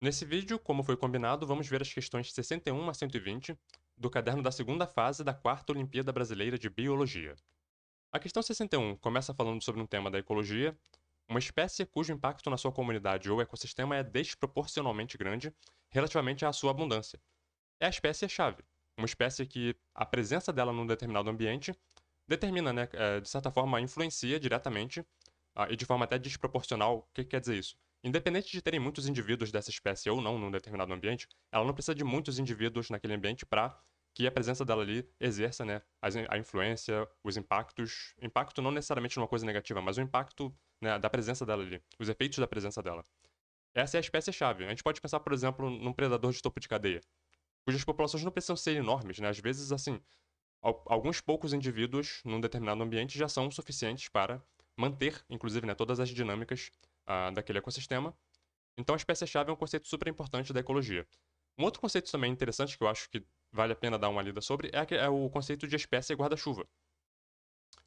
Nesse vídeo, como foi combinado, vamos ver as questões 61 a 120 do caderno da segunda fase da quarta Olimpíada Brasileira de Biologia. A questão 61 começa falando sobre um tema da ecologia, uma espécie cujo impacto na sua comunidade ou ecossistema é desproporcionalmente grande relativamente à sua abundância. É a espécie-chave, uma espécie que a presença dela num determinado ambiente determina, né, de certa forma, influencia diretamente e de forma até desproporcional. O que quer dizer isso? Independente de terem muitos indivíduos dessa espécie ou não num determinado ambiente, ela não precisa de muitos indivíduos naquele ambiente para que a presença dela ali exerça, né, a influência, os impactos. Impacto não necessariamente numa coisa negativa, mas o impacto, né, da presença dela ali, os efeitos da presença dela. Essa é a espécie-chave. A gente pode pensar, por exemplo, num predador de topo de cadeia, cujas populações não precisam ser enormes, né? Às vezes, assim, alguns poucos indivíduos num determinado ambiente já são suficientes para manter, inclusive, né, todas as dinâmicas daquele ecossistema. Então, a espécie-chave é um conceito super importante da ecologia. Um outro conceito também interessante que eu acho que vale a pena dar uma lida sobre é o conceito de espécie guarda-chuva,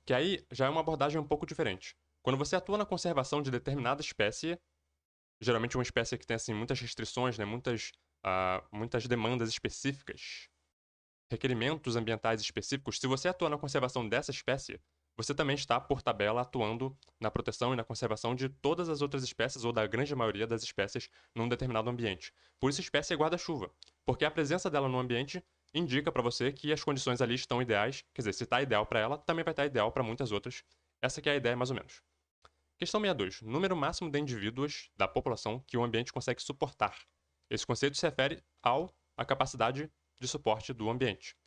que aí já é uma abordagem um pouco diferente. Quando você atua na conservação de determinada espécie, geralmente uma espécie que tem assim muitas restrições, né, muitas demandas específicas, requerimentos ambientais específicos, se você atua na conservação dessa espécie, você também está, por tabela, atuando na proteção e na conservação de todas as outras espécies, ou da grande maioria das espécies, num determinado ambiente. Por isso, espécie é guarda-chuva, porque a presença dela no ambiente indica para você que as condições ali estão ideais, quer dizer, se está ideal para ela, também vai estar ideal para muitas outras. Essa que é a ideia, mais ou menos. Questão 62. Número máximo de indivíduos da população que o ambiente consegue suportar. Esse conceito se refere à capacidade de suporte do ambiente.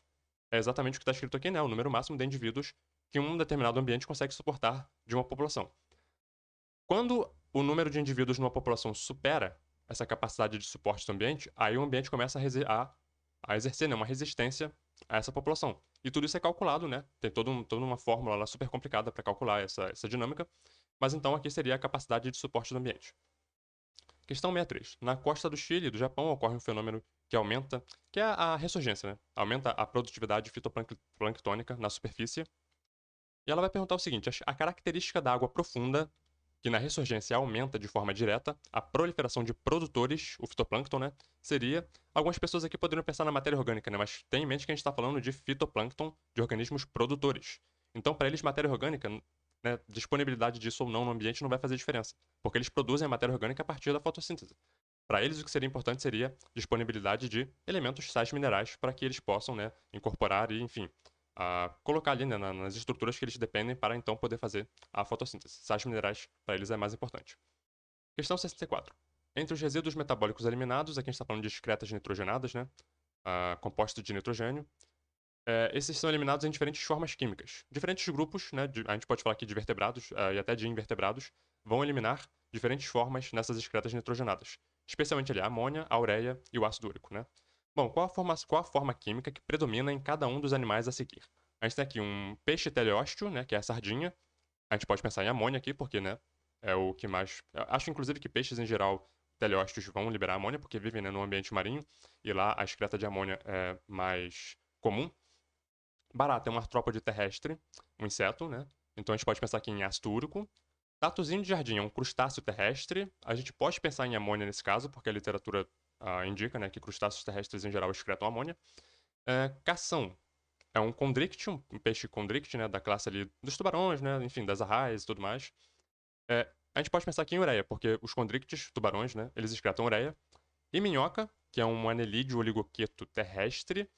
É exatamente o que está escrito aqui, né? O número máximo de indivíduos que um determinado ambiente consegue suportar de uma população. Quando o número de indivíduos numa população supera essa capacidade de suporte do ambiente, aí o ambiente começa a exercer, né, uma resistência a essa população. E tudo isso é calculado, né? Tem toda uma fórmula lá super complicada para calcular essa dinâmica. Mas então aqui seria a capacidade de suporte do ambiente. Questão 63. Na costa do Chile e do Japão ocorre um fenômeno que aumenta, que é a ressurgência, né? Aumenta a produtividade fitoplanctônica na superfície. E ela vai perguntar o seguinte: a característica da água profunda, que na ressurgência aumenta de forma direta, a proliferação de produtores, o fitoplâncton, né? Seria. Algumas pessoas aqui poderiam pensar na matéria orgânica, né? Mas tem em mente que a gente está falando de fitoplâncton, de organismos produtores. Então, para eles, matéria orgânica, né, disponibilidade disso ou não no ambiente não vai fazer diferença, porque eles produzem a matéria orgânica a partir da fotossíntese. Para eles, o que seria importante seria disponibilidade de elementos, sais minerais, para que eles possam, né, incorporar e, enfim, colocar ali, né, nas estruturas que eles dependem para então poder fazer a fotossíntese. Sais minerais, para eles, é mais importante. Questão 64. Entre os resíduos metabólicos eliminados, aqui a gente está falando de excretas nitrogenadas, né, compostos de nitrogênio, esses são eliminados em diferentes formas químicas. Diferentes grupos, né, a gente pode falar aqui de vertebrados e até de invertebrados, vão eliminar diferentes formas nessas excretas nitrogenadas. Especialmente ali a amônia, a ureia e o ácido úrico, né? Bom, qual a forma química que predomina em cada um dos animais a seguir? A gente tem aqui um peixe teleósteo, né, que é a sardinha. A gente pode pensar em amônia aqui, porque, né, é o que mais... Eu acho, inclusive, que peixes, em geral, teleósteos vão liberar amônia, porque vivem, né, no ambiente marinho, e lá a excreta de amônia é mais comum. Barata é um artrópode terrestre, um inseto, né? Então a gente pode pensar aqui em ácido úrico. Tatuzinho de jardim é um crustáceo terrestre. A gente pode pensar em amônia nesse caso, porque a literatura indica, né, que crustáceos terrestres em geral excretam amônia. Cação é um condrict, um peixe condrict, né, da classe ali dos tubarões, né, enfim, das arraias e tudo mais. A gente pode pensar aqui em ureia, porque os condrictes, tubarões, né, eles excretam ureia. E minhoca, que é um anelídeo oligoqueto terrestre.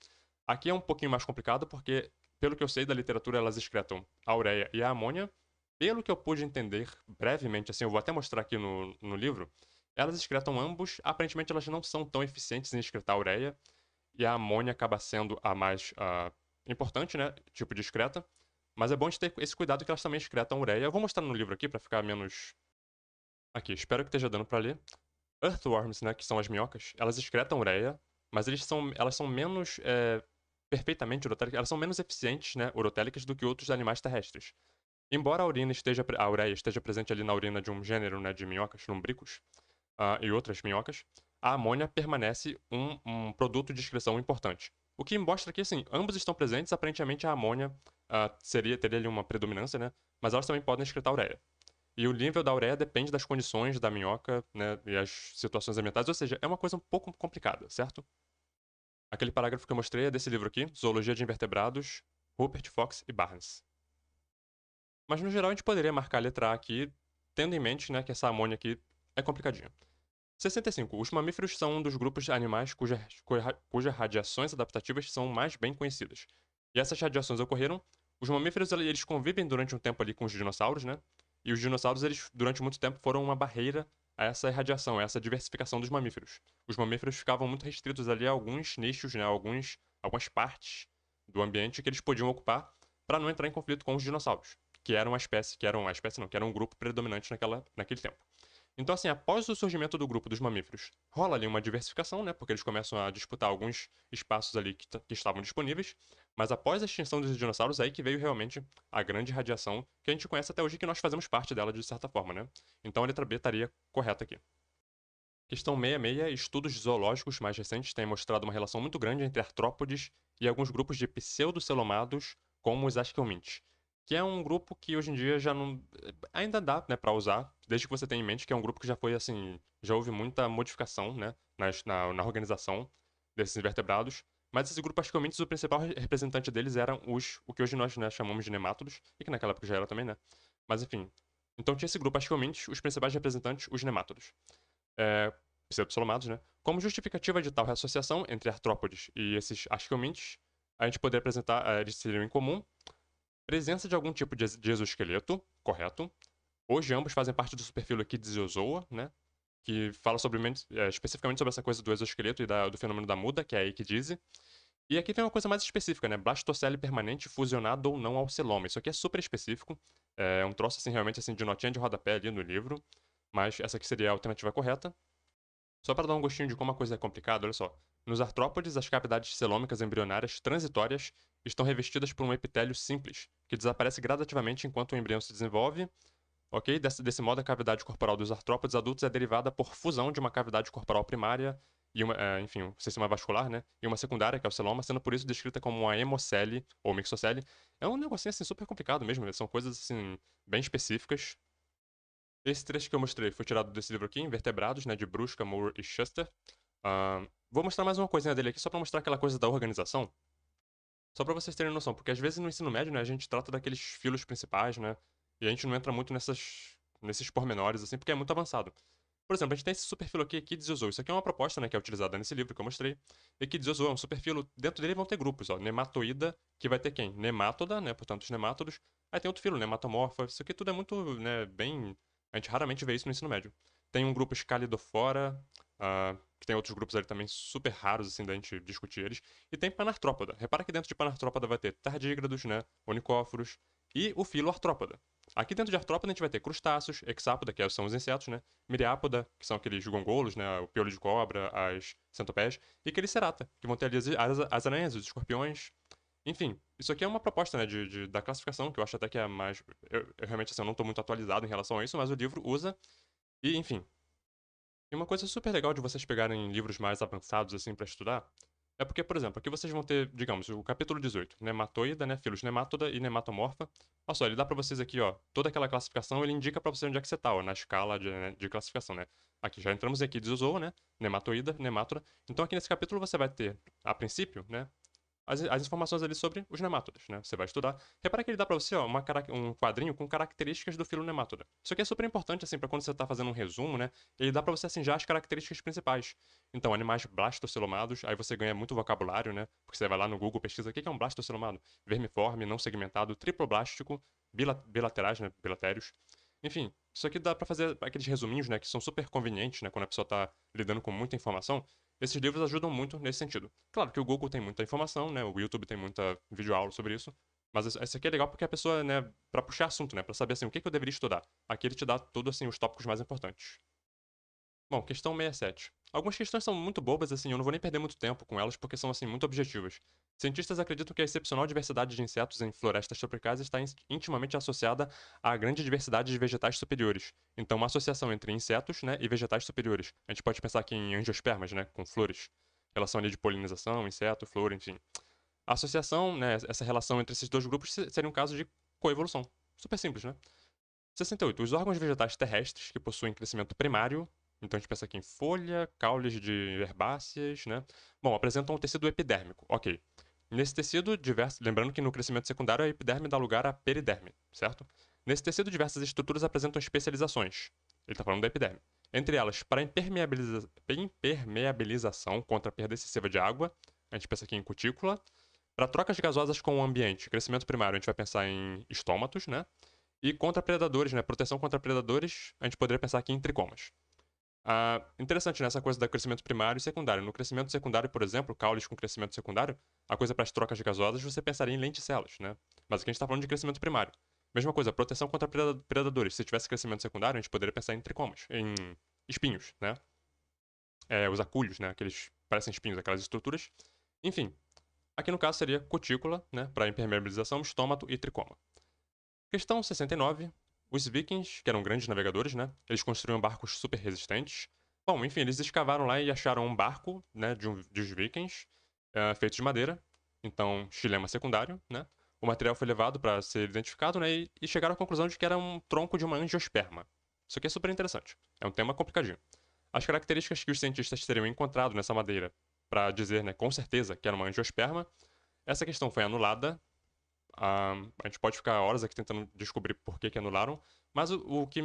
Aqui é um pouquinho mais complicado, porque, pelo que eu sei da literatura, elas excretam a ureia e a amônia. Pelo que eu pude entender brevemente, assim, eu vou até mostrar aqui no livro, elas excretam ambos. Aparentemente, elas não são tão eficientes em excretar a ureia, e a amônia acaba sendo a mais importante, né? Tipo de excreta. Mas é bom de ter esse cuidado que elas também excretam ureia. Eu vou mostrar no livro aqui para ficar menos. Aqui, espero que esteja dando para ler. Earthworms, né, que são as minhocas, elas excretam ureia, mas elas são menos perfeitamente urotélicas, elas são menos eficientes, né, urotélicas do que outros animais terrestres. Embora a ureia esteja presente ali na urina de um gênero, né, de minhocas, lumbricus, e outras minhocas, a amônia permanece um produto de excreção importante. O que mostra que, assim, ambos estão presentes, aparentemente a amônia teria ali uma predominância, né, mas elas também podem excretar ureia. E o nível da ureia depende das condições da minhoca, né, e as situações ambientais, ou seja, é uma coisa um pouco complicada, certo? Aquele parágrafo que eu mostrei é desse livro aqui, Zoologia de Invertebrados, Rupert, Fox e Barnes. Mas no geral a gente poderia marcar a letra A aqui, tendo em mente, né, que essa amônia aqui é complicadinha. 65. Os mamíferos são um dos grupos de animais cujas radiações adaptativas são mais bem conhecidas. E essas radiações ocorreram. Os mamíferos eles convivem durante um tempo ali com os dinossauros, né? E os dinossauros, eles, durante muito tempo, foram uma barreira a essa irradiação, a essa diversificação dos mamíferos. Os mamíferos ficavam muito restritos ali a alguns nichos, né? Algumas partes do ambiente que eles podiam ocupar para não entrar em conflito com os dinossauros, que era um grupo predominante naquele tempo. Então, assim, após o surgimento do grupo dos mamíferos, rola ali uma diversificação, né? Porque eles começam a disputar alguns espaços ali que estavam disponíveis. Mas após a extinção dos dinossauros, aí que veio realmente a grande radiação que a gente conhece até hoje, que nós fazemos parte dela de certa forma, né? Então a letra B estaria correta aqui. Questão 66. Estudos zoológicos mais recentes têm mostrado uma relação muito grande entre artrópodes e alguns grupos de pseudocelomados, como os asquelmintes, que é um grupo que hoje em dia já não ainda dá, né, para usar, desde que você tenha em mente que é um grupo que já foi assim, já houve muita modificação, né, na organização desses invertebrados. Mas esse grupo asquelmintes, o principal representante deles eram o que hoje nós, né, chamamos de nemátodos, e que naquela época já era também, né? Mas enfim. Então tinha esse grupo asquelmintes, os principais representantes, os nemátodos. É, pseudocelomados, né? Como justificativa de tal associação entre artrópodes e esses asquelmintes, a gente poderia apresentar, eles seriam em comum, presença de algum tipo de exoesqueleto, correto. Hoje ambos fazem parte do superfilo Echidiozoa, né? Que fala especificamente sobre essa coisa do exoesqueleto e do fenômeno da muda, que é a ecdise. E aqui tem uma coisa mais específica, né? Blastocele permanente fusionado ou não ao celoma. Isso aqui é super específico. É um troço, assim, realmente, assim, de notinha de rodapé ali no livro. Mas essa aqui seria a alternativa correta. Só para dar um gostinho de como a coisa é complicada, olha só. Nos artrópodes, as cavidades celômicas embrionárias transitórias estão revestidas por um epitélio simples, que desaparece gradativamente enquanto o embrião se desenvolve. Ok? Desse modo, a cavidade corporal dos artrópodes adultos é derivada por fusão de uma cavidade corporal primária e enfim, um sistema vascular, né? E uma secundária, que é o celoma, sendo por isso descrita como uma hemocele ou mixocele. É um negocinho assim super complicado mesmo, né? São coisas assim bem específicas. Esse trecho que eu mostrei foi tirado desse livro aqui, Invertebrados, né, de Brusca, Moore e Schuster. Vou mostrar mais uma coisinha dele aqui, só pra mostrar aquela coisa da organização. Só pra vocês terem noção, porque às vezes no ensino médio, né, a gente trata daqueles filos principais, né, e a gente não entra muito nesses pormenores, assim, porque é muito avançado. Por exemplo, a gente tem esse superfilo aqui, Equidzozoa. Isso aqui é uma proposta, né, que é utilizada nesse livro que eu mostrei. Equidzozoa é um superfilo, dentro dele vão ter grupos, ó. Nematoida, que vai ter quem? Nemátoda, né, portanto, os nemátodos. Aí tem outro filo, nematomorfa. Isso aqui tudo é muito, né, bem... A gente raramente vê isso no ensino médio. Tem um grupo Escalidofora, que tem outros grupos ali também super raros, assim, da gente discutir eles. E tem Panartrópoda. Repara que dentro de Panartrópoda vai ter tardígrados, né, onicóforos, e o filo Artrópoda. Aqui dentro de artrópoda a gente vai ter crustáceos, hexápoda, que são os insetos, né? Miriápoda, que são aqueles gongolos, né? O piolho de cobra, as centopeias, e quelicerata, que vão ter ali as aranhas, os escorpiões. Enfim, isso aqui é uma proposta, né, da classificação, que eu acho até que é mais... Eu realmente, assim, eu não estou muito atualizado em relação a isso, mas o livro usa, e enfim. E uma coisa super legal de vocês pegarem livros mais avançados, assim, para estudar, é porque, por exemplo, aqui vocês vão ter, digamos, o capítulo 18, nematoida, né, filos nemátoda e nematomorfa. Olha só, ele dá pra vocês aqui, ó, toda aquela classificação, ele indica pra você onde é que você tá, ó, na escala de classificação, né. Aqui já entramos aqui, desusou, né, nematoida, nemátoda. Então aqui nesse capítulo você vai ter, a princípio, né, as informações ali sobre os nemátodas, né? Você vai estudar. Repara que ele dá pra você, ó, um quadrinho com características do filo nemátoda. Isso aqui é super importante, assim, pra quando você tá fazendo um resumo, né? Ele dá pra você, assim, já as características principais. Então, animais blastocelomados, aí você ganha muito vocabulário, né? Porque você vai lá no Google, pesquisa o que é um blastocelomado. Vermiforme, não segmentado, triploblástico, bilaterais, né? Bilatérios. Enfim, isso aqui dá pra fazer aqueles resuminhos, né? Que são super convenientes, né? Quando a pessoa tá lidando com muita informação. Esses livros ajudam muito nesse sentido. Claro que o Google tem muita informação, né? O YouTube tem muita videoaula sobre isso. Mas esse aqui é legal porque a pessoa, né, pra puxar assunto, né, pra saber assim, o que eu deveria estudar. Aqui ele te dá tudo assim os tópicos mais importantes. Bom, questão 67. Algumas questões são muito bobas, assim, eu não vou nem perder muito tempo com elas porque são, assim, muito objetivas. Cientistas acreditam que a excepcional diversidade de insetos em florestas tropicais está intimamente associada à grande diversidade de vegetais superiores. Então, uma associação entre insetos, né, e vegetais superiores. A gente pode pensar aqui em angiospermas, né, com flores. Relação ali de polinização, inseto, flor, enfim. A associação, né, essa relação entre esses dois grupos seria um caso de coevolução. Super simples, né? 68. Os órgãos vegetais terrestres que possuem crescimento primário, então a gente pensa aqui em folha, caules de herbáceas, né? Bom, apresentam um tecido epidérmico, ok. Nesse tecido, lembrando que no crescimento secundário a epiderme dá lugar à periderme, certo? Nesse tecido, diversas estruturas apresentam especializações. Ele está falando da epiderme. Entre elas, para impermeabilização contra a perda excessiva de água, a gente pensa aqui em cutícula. Para trocas gasosas com o ambiente, crescimento primário, a gente vai pensar em estômatos, né? E contra predadores, né? Proteção contra predadores, a gente poderia pensar aqui em tricomas. Interessante, né? Essa coisa do crescimento primário e secundário. No crescimento secundário, por exemplo, caules com crescimento secundário, a coisa para as trocas gasosas, você pensaria em lenticelas, né? Mas aqui a gente está falando de crescimento primário. Mesma coisa, proteção contra predadores. Se tivesse crescimento secundário, a gente poderia pensar em tricomas, em espinhos, né? Os acúlios, né? Aqueles parecem espinhos, aquelas estruturas. Enfim, aqui no caso seria cutícula, né? Para impermeabilização, estômato e tricoma. Questão 69. Os vikings, que eram grandes navegadores, né? Eles construíam barcos super resistentes. Bom, enfim, eles escavaram lá e acharam um barco, né, dos vikings, feito de madeira. Então, xilema secundário, né? O material foi levado para ser identificado, né? E chegaram à conclusão de que era um tronco de uma angiosperma. Isso aqui é super interessante. É um tema complicadinho. As características que os cientistas teriam encontrado nessa madeira para dizer, né, com certeza que era uma angiosperma, essa questão foi anulada. A gente pode ficar horas aqui tentando descobrir por que anularam, mas o que,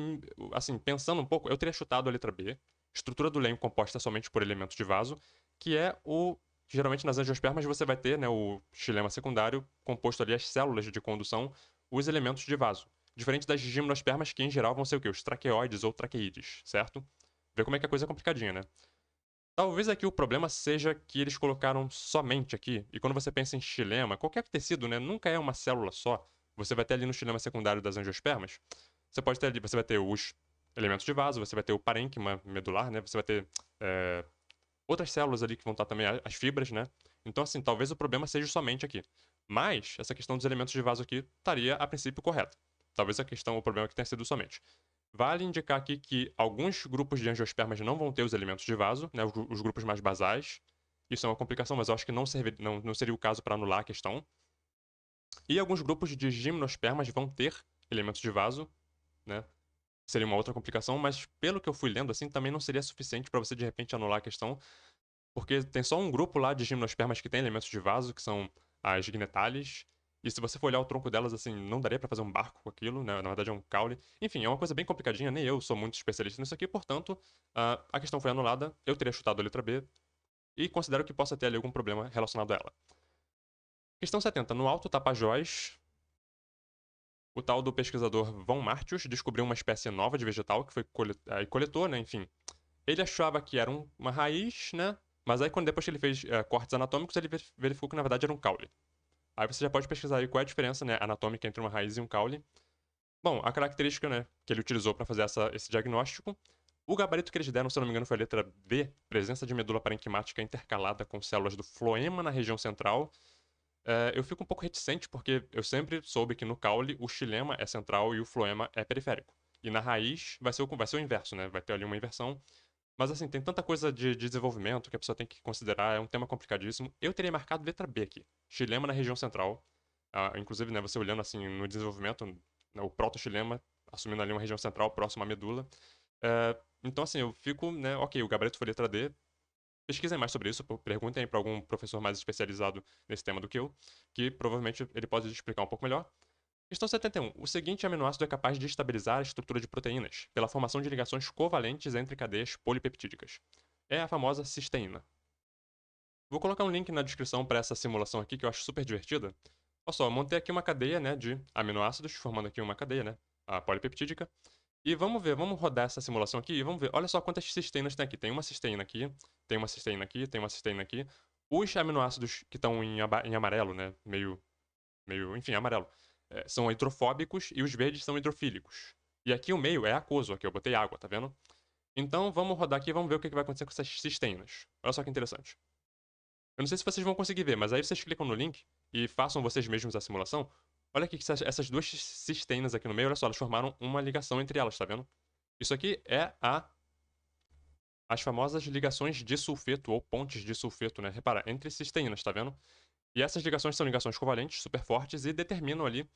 assim, pensando um pouco, eu teria chutado a letra B, estrutura do lenho composta somente por elementos de vaso, que é o que geralmente nas angiospermas você vai ter, né, o xilema secundário, composto ali as células de condução, os elementos de vaso. Diferente das gimnospermas, que em geral vão ser o quê? Os traqueoides ou traqueídeos, certo? Vê como é que a coisa é complicadinha, né? Talvez aqui o problema seja que eles colocaram somente aqui, e quando você pensa em xilema, qualquer tecido, né, nunca é uma célula só. Você vai ter ali no xilema secundário das angiospermas, você pode ter ali, você vai ter os elementos de vaso, você vai ter o parênquima medular, né, você vai ter outras células ali que vão estar também as fibras, né. Então, assim, talvez o problema seja somente aqui. Mas essa questão dos elementos de vaso aqui estaria a princípio correta. Talvez o problema aqui tenha sido somente. Vale indicar aqui que alguns grupos de angiospermas não vão ter os elementos de vaso, né, os grupos mais basais. Isso é uma complicação, mas eu acho que não seria o caso para anular a questão. E alguns grupos de gimnospermas vão ter elementos de vaso, né? Seria uma outra complicação, mas pelo que eu fui lendo, assim, também não seria suficiente para você de repente anular a questão, porque tem só um grupo lá de gimnospermas que tem elementos de vaso, que são as gnetales. E se você for olhar o tronco delas, assim, não daria pra fazer um barco com aquilo, né? Na verdade é um caule. Enfim, é uma coisa bem complicadinha, nem eu sou muito especialista nisso aqui, portanto, a questão foi anulada, eu teria chutado a letra B, e considero que possa ter ali algum problema relacionado a ela. Questão 70. No Alto Tapajós, o tal do pesquisador Von Martius descobriu uma espécie nova de vegetal que foi coletou, né? Enfim, ele achava que era uma raiz, né? Mas aí, depois que ele fez cortes anatômicos, ele verificou que na verdade era um caule. Aí você já pode pesquisar aí qual é a diferença, né, anatômica entre uma raiz e um caule. Bom, a característica, né, que ele utilizou para fazer esse diagnóstico, o gabarito que eles deram, se eu não me engano, foi a letra B, presença de medula parenquimática intercalada com células do floema na região central. Eu fico um pouco reticente porque eu sempre soube que no caule o xilema é central e o floema é periférico. E na raiz vai ser o inverso, né? Vai ter ali uma inversão. Mas assim, tem tanta coisa de desenvolvimento que a pessoa tem que considerar, é um tema complicadíssimo. Eu teria marcado letra B aqui. Xilema na região central. Inclusive, né, você olhando assim no desenvolvimento, né, o proto-xilema, assumindo ali uma região central próxima à medula. Então, assim, eu fico, né, ok, o gabarito foi letra D. Pesquisem mais sobre isso, perguntem aí para algum professor mais especializado nesse tema do que eu, que provavelmente ele pode explicar um pouco melhor. Questão 71. O seguinte aminoácido é capaz de estabilizar a estrutura de proteínas pela formação de ligações covalentes entre cadeias polipeptídicas. É a famosa cisteína. Vou colocar um link na descrição para essa simulação aqui que eu acho super divertida. Olha só, eu montei aqui uma cadeia, né, de aminoácidos, formando aqui uma cadeia, né, a polipeptídica. E vamos ver, vamos rodar essa simulação aqui e vamos ver. Olha só quantas cisteínas tem aqui. Tem uma cisteína aqui, tem uma cisteína aqui, tem uma cisteína aqui. Os aminoácidos que estão em amarelo, né, enfim, amarelo, são hidrofóbicos e os verdes são hidrofílicos. E aqui o meio é aquoso, aqui eu botei água, tá vendo? Então vamos rodar aqui e vamos ver o que vai acontecer com essas cisteínas. Olha só que interessante. Eu não sei se vocês vão conseguir ver, mas aí vocês clicam no link e façam vocês mesmos a simulação. Olha aqui que essas duas cisteínas aqui no meio, olha só, elas formaram uma ligação entre elas, tá vendo? Isso aqui é as famosas ligações de sulfeto ou pontes de sulfeto, né? Repara, entre cisteínas, tá vendo? E essas ligações são ligações covalentes, super fortes, e determinam ali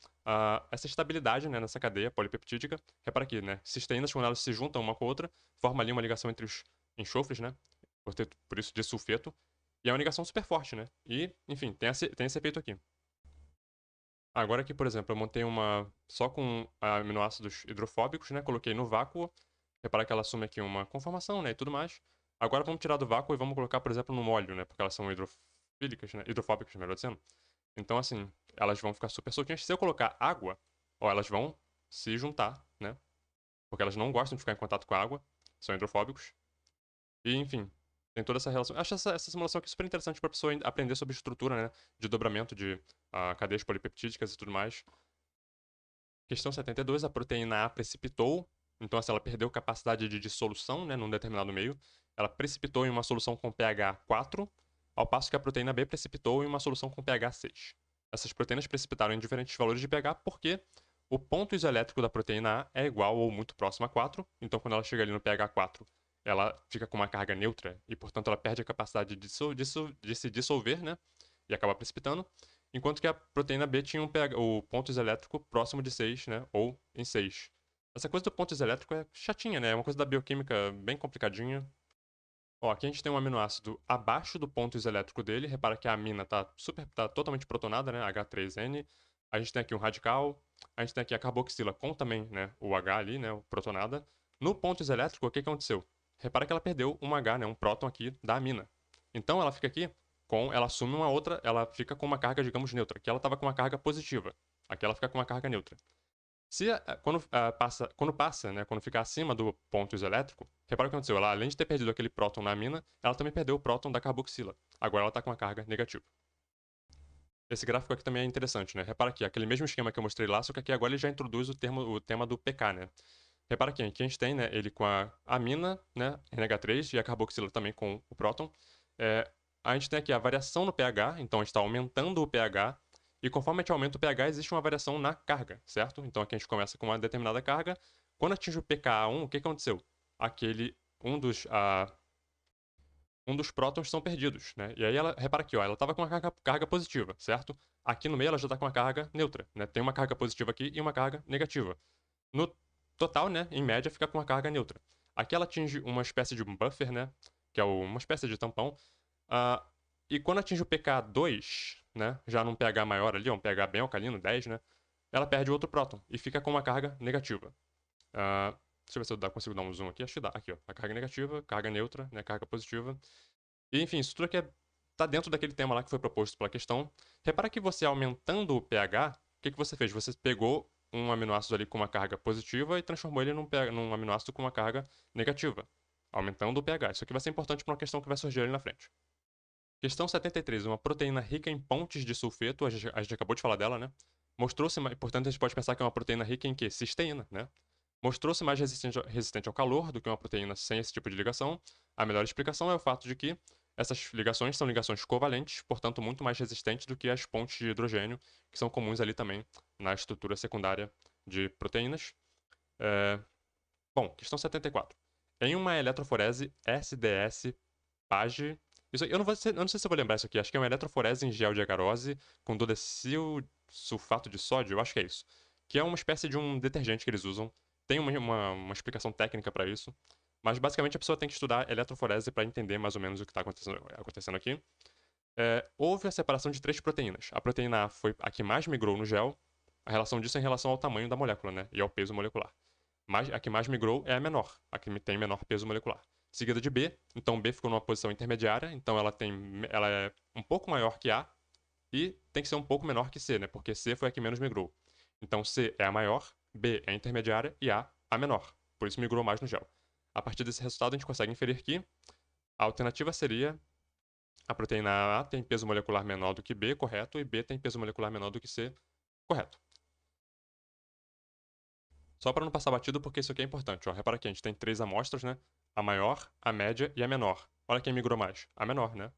essa estabilidade, né, nessa cadeia polipeptídica. Repara aqui, né, cisteínas, quando elas se juntam uma com a outra, forma ali uma ligação entre os enxofres, né, por isso disulfeto, e é uma ligação super forte, né, e, enfim, tem esse efeito aqui. Agora aqui, por exemplo, eu montei uma só com aminoácidos hidrofóbicos, né, coloquei no vácuo, repara que ela assume aqui uma conformação, né, e tudo mais. Agora vamos tirar do vácuo e vamos colocar, por exemplo, no óleo, né, porque elas são hidrofílicas, né, hidrofóbicas, melhor dizendo. Então, assim, elas vão ficar super soltinhas. Se eu colocar água, ó, elas vão se juntar, né? Porque elas não gostam de ficar em contato com a água, são hidrofóbicos. E, enfim, tem toda essa relação. Acho essa simulação aqui super interessante para a pessoa aprender sobre estrutura, né? De dobramento de cadeias polipeptídicas e tudo mais. Questão 72, a proteína A precipitou, então assim, ela perdeu capacidade de dissolução, né, num determinado meio. Ela precipitou em uma solução com pH 4, ao passo que a proteína B precipitou em uma solução com pH 6. Essas proteínas precipitaram em diferentes valores de pH porque o ponto isoelétrico da proteína A é igual ou muito próximo a 4, então quando ela chega ali no pH 4, ela fica com uma carga neutra e, portanto, ela perde a capacidade de se dissolver, né, e acaba precipitando. Enquanto que a proteína B tinha o ponto isoelétrico próximo de 6, né? Ou em 6. Essa coisa do ponto isoelétrico é chatinha, né? É uma coisa da bioquímica bem complicadinha. Ó, aqui a gente tem um aminoácido abaixo do ponto isoelétrico dele. Repara que a amina tá totalmente protonada, né? H3N. A gente tem aqui um radical. A gente tem aqui a carboxila com também, né? O H ali, né? O protonada. No ponto isoelétrico, o que que aconteceu? Repara que ela perdeu um H, né? Um próton aqui da amina. Então ela fica aqui ela assume uma outra, ela fica com uma carga, digamos, neutra. Aqui ela estava com uma carga positiva. Aqui ela fica com uma carga neutra. Quando passa, né, quando fica acima do ponto isoelétrico, repara o que aconteceu. Ela, além de ter perdido aquele próton na amina, ela também perdeu o próton da carboxila. Agora ela está com uma carga negativa. Esse gráfico aqui também é interessante, né? Repara aqui, aquele mesmo esquema que eu mostrei lá, só que aqui agora ele já introduz o tema do pK, né? Repara aqui a gente tem, né, ele com a amina, né, NH3, e a carboxila também com o próton. A gente tem aqui a variação no pH, então a gente está aumentando o pH, e conforme a gente aumenta o pH, existe uma variação na carga, certo? Então aqui a gente começa com uma determinada carga. Quando atinge o pKa1, o que aconteceu? Aquele, um dos, um dos prótons são perdidos, né? E aí ela, repara aqui, ó, ela estava com uma carga positiva, certo? Aqui no meio ela já está com uma carga neutra, né? Tem uma carga positiva aqui e uma carga negativa. No total, né, em média, fica com uma carga neutra. Aqui ela atinge uma espécie de buffer, né, que é uma espécie de tampão. Uh, e quando atinge o pK2, né, já num pH maior ali, um pH bem alcalino, 10, né, ela perde outro próton e fica com uma carga negativa. Deixa eu ver se eu consigo dar um zoom aqui. Acho que dá. Aqui, ó. A carga negativa, carga neutra, né, carga positiva. E, enfim, isso tudo aqui tá dentro daquele tema lá que foi proposto pela questão. Repara que você aumentando o pH, o que você fez? Você pegou um aminoácido ali com uma carga positiva e transformou ele num aminoácido com uma carga negativa, aumentando o pH. Isso aqui vai ser importante para uma questão que vai surgir ali na frente. Questão 73. Uma proteína rica em pontes de sulfeto, a gente acabou de falar dela, né? Mostrou-se, portanto, a gente pode pensar que é uma proteína rica em quê? Cisteína, né? Mostrou-se mais resistente ao calor do que uma proteína sem esse tipo de ligação. A melhor explicação é o fato de que essas ligações são ligações covalentes, portanto, muito mais resistentes do que as pontes de hidrogênio, que são comuns ali também na estrutura secundária de proteínas. Bom, questão 74. Em uma eletroforese SDS-PAGE. Eu não sei se eu vou lembrar isso aqui. Acho que é uma eletroforese em gel de agarose com dodecil sulfato de sódio. Eu acho que é isso. Que é uma espécie de um detergente que eles usam. Tem uma explicação técnica para isso. Mas basicamente a pessoa tem que estudar eletroforese para entender mais ou menos o que está acontecendo aqui. Houve a separação de três proteínas. A proteína A foi a que mais migrou no gel. A relação disso é em relação ao tamanho da molécula, né? E ao peso molecular. A que mais migrou é a menor, a que tem menor peso molecular. Seguida de B, então B ficou numa posição intermediária, então ela é um pouco maior que A e tem que ser um pouco menor que C, né? Porque C foi a que menos migrou. Então C é a maior, B é a intermediária e A menor. Por isso migrou mais no gel. A partir desse resultado, a gente consegue inferir que a alternativa seria a proteína A tem peso molecular menor do que B, correto, e B tem peso molecular menor do que C, correto. Só para não passar batido, porque isso aqui é importante. Ó. Repara aqui, a gente tem três amostras, né? A maior, a média e a menor. Olha quem migrou mais. A menor, né?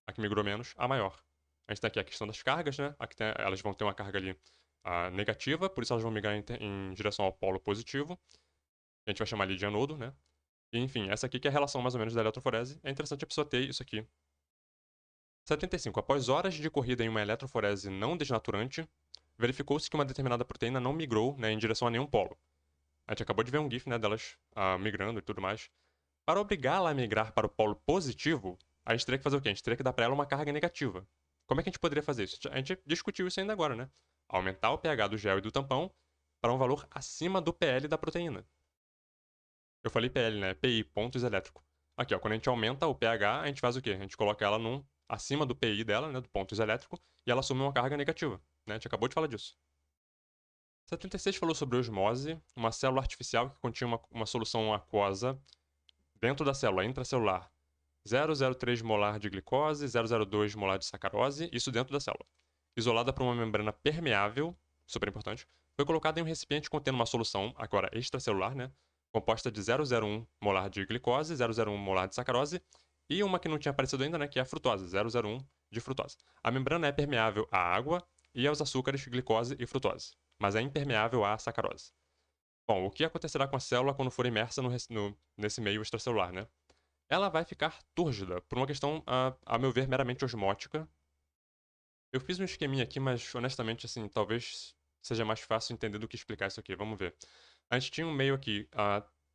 A que migrou menos, a maior. A gente tem aqui a questão das cargas, né? Elas vão ter uma carga ali negativa, por isso elas vão migrar em direção ao polo positivo. A gente vai chamar ali de anodo, né? E, enfim, essa aqui que é a relação mais ou menos da eletroforese. É interessante a pessoa ter isso aqui 75. Após horas de corrida em uma eletroforese não desnaturante, verificou-se que uma determinada proteína não migrou, né, em direção a nenhum polo. A gente acabou de ver um GIF, né, delas migrando e tudo mais. Para obrigá-la a migrar para o polo positivo, a gente teria que fazer o quê? A gente teria que dar para ela uma carga negativa. Como é que a gente poderia fazer isso? A gente discutiu isso ainda agora, né? Aumentar o pH do gel e do tampão para um valor acima do PL da proteína. Eu falei PL, né? PI, pontos elétricos. Aqui, ó, quando a gente aumenta o pH, a gente faz o quê? A gente coloca ela acima do PI dela, né, do pontos elétrico, e ela assume uma carga negativa, né? A gente acabou de falar disso. 76 falou sobre osmose, uma célula artificial que continha uma solução aquosa dentro da célula intracelular. 0,03 molar de glicose, 0,02 molar de sacarose, isso dentro da célula. Isolada por uma membrana permeável, super importante, foi colocada em um recipiente contendo uma solução, agora extracelular, né, composta de 0,01 molar de glicose, 0,01 molar de sacarose e uma que não tinha aparecido ainda, né, que é a frutose, 0,01 de frutose. A membrana é permeável à água e aos açúcares, glicose e frutose, mas é impermeável à sacarose. Bom, o que acontecerá com a célula quando for imersa nesse meio extracelular, né? Ela vai ficar túrgida, por uma questão, a meu ver, meramente osmótica. Eu fiz um esqueminha aqui, mas honestamente, assim, talvez seja mais fácil entender do que explicar isso aqui. Vamos ver. A gente tinha um meio aqui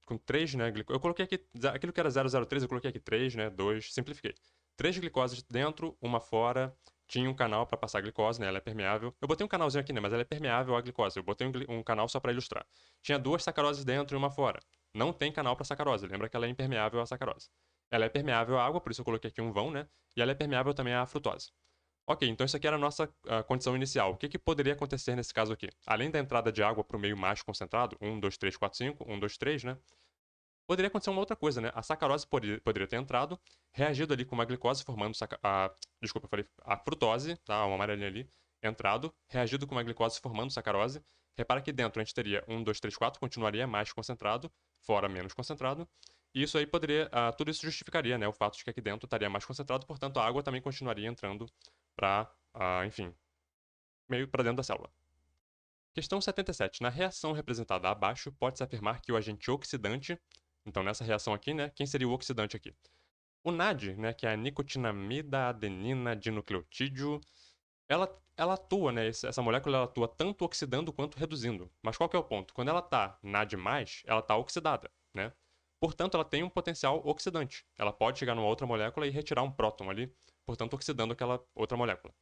com 3, né? Eu coloquei aqui, aquilo que era 003, eu coloquei aqui 3, né? 2, simplifiquei. 3 glicoses dentro, uma fora. Tinha um canal para passar a glicose, né? Ela é permeável. Eu botei um canalzinho aqui, né? Mas ela é permeável à glicose. Eu botei um canal só para ilustrar. Tinha 2 sacaroses dentro e uma fora. Não tem canal para sacarose. Lembra que ela é impermeável à sacarose. Ela é permeável à água, por isso eu coloquei aqui um vão, né? E ela é permeável também à frutose. Ok, então isso aqui era a nossa condição inicial. O que, que poderia acontecer nesse caso aqui? Além da entrada de água para o meio mais concentrado, 1, 2, 3, 4, 5, 1, 2, 3, né? Poderia acontecer uma outra coisa, né? A sacarose poderia ter entrado, reagido ali com uma glicose, formando desculpa, eu falei a frutose, tá? Uma amarelinha ali, entrado, reagido com uma glicose, formando sacarose. Repara que dentro a gente teria 1, 2, 3, 4, continuaria mais concentrado, fora menos concentrado. E isso aí poderia, tudo isso justificaria, né? O fato de que aqui dentro estaria mais concentrado, portanto a água também continuaria entrando para, enfim, meio para dentro da célula. Questão 77. Na reação representada abaixo, pode-se afirmar que o agente oxidante, então nessa reação aqui, né, quem seria o oxidante aqui? O NAD, né, que é a nicotinamida adenina dinucleotídeo, ela atua, né, essa molécula ela atua tanto oxidando quanto reduzindo. Mas qual que é o ponto? Quando ela está NAD+, ela está oxidada, né? Portanto, ela tem um potencial oxidante. Ela pode chegar numa outra molécula e retirar um próton ali, portanto, oxidando aquela outra molécula.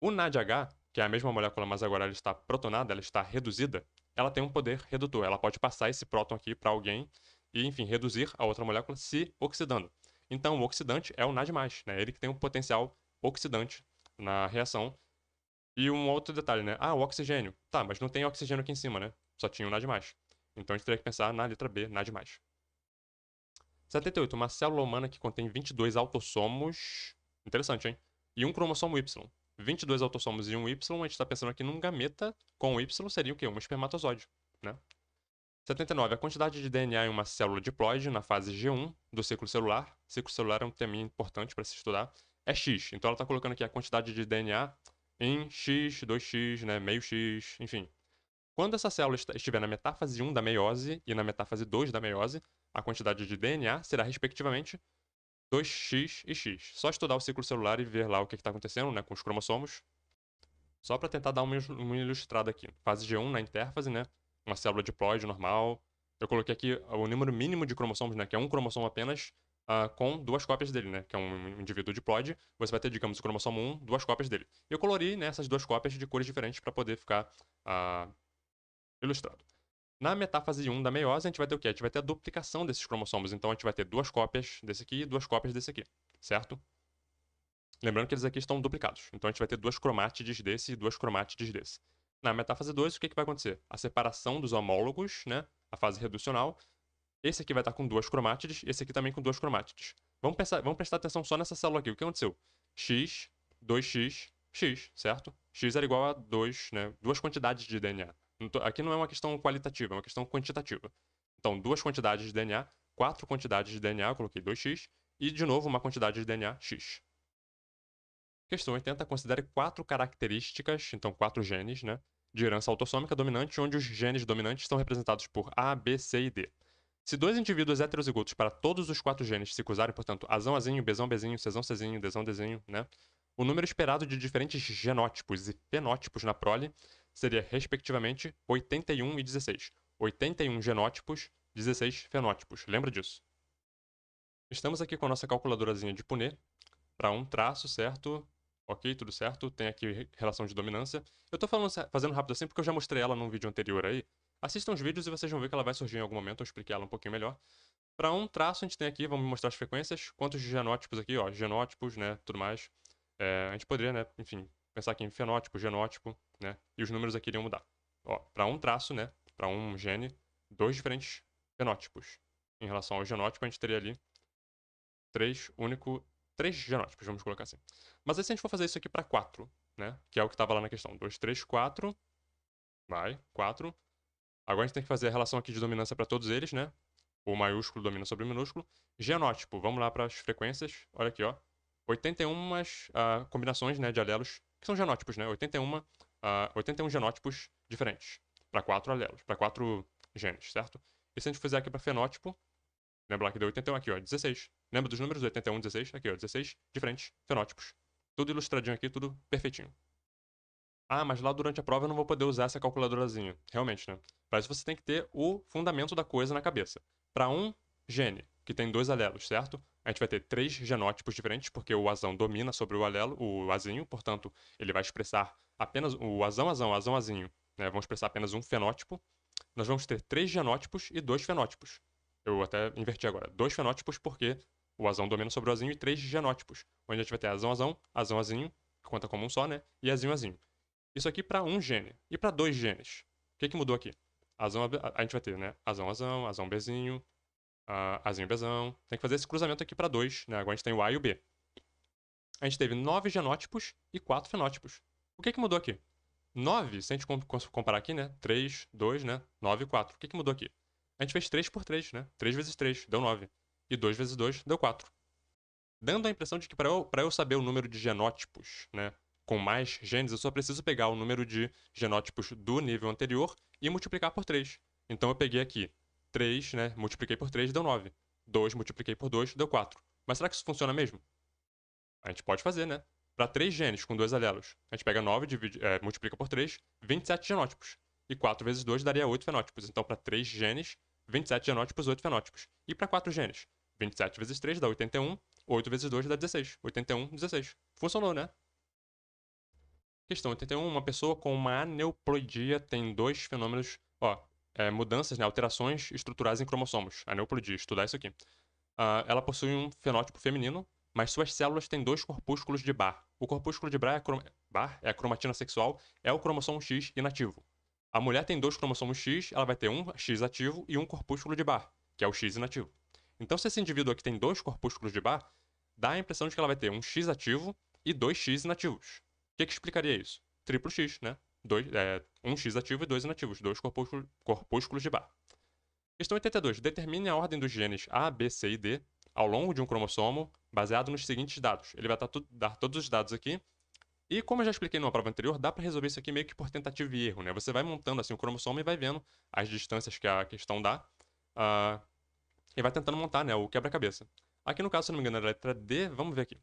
O NADH, que é a mesma molécula, mas agora ela está protonada, ela está reduzida, ela tem um poder redutor. Ela pode passar esse próton aqui para alguém e, enfim, reduzir a outra molécula se oxidando. Então, o oxidante é o NAD+, né? Ele que tem um potencial oxidante na reação. E um outro detalhe, né? Ah, o oxigênio. Tá, mas não tem oxigênio aqui em cima, né? Só tinha o NAD+. Então, a gente teria que pensar na letra B, NAD+. 78. Uma célula humana que contém 22 autossomos. Interessante, hein? E um cromossomo Y. 22 autossomos e um Y, a gente está pensando aqui num gameta com Y seria o quê? Um espermatozoide, né? 79. A quantidade de DNA em uma célula diploide na fase G1 do ciclo celular. Ciclo celular é um tema importante para se estudar. É X. Então ela está colocando aqui a quantidade de DNA em X, 2X, né? Meio X, enfim. Quando essa célula estiver na metáfase 1 da meiose e na metáfase 2 da meiose, a quantidade de DNA será, respectivamente, 2x e x. Só estudar o ciclo celular e ver lá o que está acontecendo, né, com os cromossomos. Só para tentar dar uma ilustrada aqui. Fase G1 na intérfase, né, uma célula diploide normal. Eu coloquei aqui o número mínimo de cromossomos, né, que é um cromossomo apenas, com duas cópias dele, né, que é um indivíduo diploide. Você vai ter, digamos, o cromossomo 1, duas cópias dele. E eu colori, né, essas duas cópias de cores diferentes para poder ficar ilustrado. Na metáfase 1 da meiose, a gente vai ter o quê? A gente vai ter a duplicação desses cromossomos. Então, a gente vai ter duas cópias desse aqui e duas cópias desse aqui, certo? Lembrando que eles aqui estão duplicados. Então, a gente vai ter duas cromátides desse e duas cromátides desse. Na metáfase 2, o que vai acontecer? A separação dos homólogos, né? A fase reducional. Esse aqui vai estar com duas cromátides, esse aqui também com duas cromátides. Vamos prestar atenção só nessa célula aqui. O que aconteceu? X, 2x, x, certo? X era igual a 2, né? Duas quantidades de DNA. Aqui não é uma questão qualitativa, é uma questão quantitativa. Então, duas quantidades de DNA, quatro quantidades de DNA, eu coloquei 2x, e de novo uma quantidade de DNA, x. Questão 80, considere quatro características, então quatro genes, né, de herança autossômica dominante, onde os genes dominantes são representados por A, B, C e D. Se dois indivíduos heterozigotos para todos os 4 genes se cruzarem, portanto, Azão, Azinho, Bzão, Bzinho, Czão, Czinho, Dzão, Dzinho, né? O número esperado de diferentes genótipos e fenótipos na prole seria, respectivamente, 81 e 16. 81 genótipos, 16 fenótipos. Lembra disso? Estamos aqui com a nossa calculadorazinha de Punnett para um traço, certo? Ok, tudo certo. Tem aqui relação de dominância. Eu tô fazendo rápido assim porque eu já mostrei ela num vídeo anterior aí. Assistam os vídeos e vocês vão ver que ela vai surgir em algum momento, eu expliquei ela um pouquinho melhor. Para um traço, a gente tem aqui, vamos mostrar as frequências, quantos genótipos aqui, ó, genótipos, né, tudo mais. A gente poderia, né, enfim, pensar aqui em fenótipo, genótipo, né, e os números aqui iriam mudar. Ó, para um traço, né, para um gene, 2 diferentes fenótipos. Em relação ao genótipo, a gente teria ali 3 genótipos, vamos colocar assim. Mas aí se a gente for fazer isso aqui para 4, né, que é o que estava lá na questão, 2, 3, 4, vai, 4. Agora a gente tem que fazer a relação aqui de dominância para todos eles, né? O maiúsculo domina sobre o minúsculo. Genótipo, vamos lá para as frequências. Olha aqui, ó. 81 combinações, né, de alelos, que são genótipos, né? 81 genótipos diferentes para 4 alelos, para 4 genes, certo? E se a gente fizer aqui para fenótipo, lembra lá que deu 81 aqui, ó, 16. Lembra dos números? 81, 16, aqui, ó, 16 diferentes fenótipos. Tudo ilustradinho aqui, tudo perfeitinho. Ah, mas lá durante a prova eu não vou poder usar essa calculadorazinha. Realmente, né? Para isso você tem que ter o fundamento da coisa na cabeça. Para um gene que tem 2 alelos, certo? A gente vai ter 3 genótipos diferentes, porque o azão domina sobre o alelo, o azinho, portanto, ele vai expressar apenas o azão, azão, azão, azinho, né? Vão expressar apenas um fenótipo. Nós vamos ter 3 genótipos e 2 fenótipos. Eu até inverti agora. 2 fenótipos porque o azão domina sobre o azinho e 3 genótipos, onde a gente vai ter azão, azão, azão, azinho, que conta como um só, né? E azinho, azinho. Isso aqui para um gene. E para 2 genes? O que mudou aqui? Azão, a gente vai ter, né? Azão, azão, azão, bezinho, azinho, bezão. Tem que fazer esse cruzamento aqui para 2, né? Agora a gente tem o A e o B. A gente teve 9 genótipos e 4 fenótipos. O que mudou aqui? 9, se a gente comparar aqui, né? 3, 2, né? 9 e 4. O que mudou aqui? A gente fez 3 por 3, né? 3 vezes 3 deu 9. E 2 vezes 2 deu 4. Dando a impressão de que para eu saber o número de genótipos, né? Com mais genes, eu só preciso pegar o número de genótipos do nível anterior e multiplicar por 3. Então eu peguei aqui 3, né? Multipliquei por 3, deu 9. 2 multipliquei por 2, deu 4. Mas será que isso funciona mesmo? A gente pode fazer, né? Para 3 genes com 2 alelos, a gente pega 9, multiplica por 3, 27 genótipos. E 4 vezes 2 daria 8 fenótipos. Então, para 3 genes, 27 genótipos, 8 fenótipos. E para 4 genes, 27 vezes 3 dá 81, 8 vezes 2 dá 16. 81, 16. Funcionou, né? Questão 81. Uma pessoa com uma aneuploidia tem 2 fenômenos, mudanças, né, alterações estruturais em cromossomos. Aneuploidia, estudar isso aqui. Ela possui um fenótipo feminino, mas suas células têm 2 corpúsculos de Barr. O corpúsculo de Barr é a cromatina sexual, é o cromossomo X inativo. A mulher tem 2 cromossomos X, ela vai ter um X ativo e um corpúsculo de Barr, que é o X inativo. Então, se esse indivíduo aqui tem 2 corpúsculos de Barr, dá a impressão de que ela vai ter um X ativo e 2 X inativos. O que explicaria isso? Triplo X, né? Um X ativo e 2 inativos, 2 corpúsculos de Barr. Questão 82. Determine a ordem dos genes A, B, C e D ao longo de um cromossomo baseado nos seguintes dados. Ele vai dar todos os dados aqui. E como eu já expliquei numa prova anterior, dá para resolver isso aqui meio que por tentativa e erro, né? Você vai montando assim o cromossomo e vai vendo as distâncias que a questão dá. E vai tentando montar, né, o quebra-cabeça. Aqui no caso, se não me engano, é a letra D. Vamos ver aqui.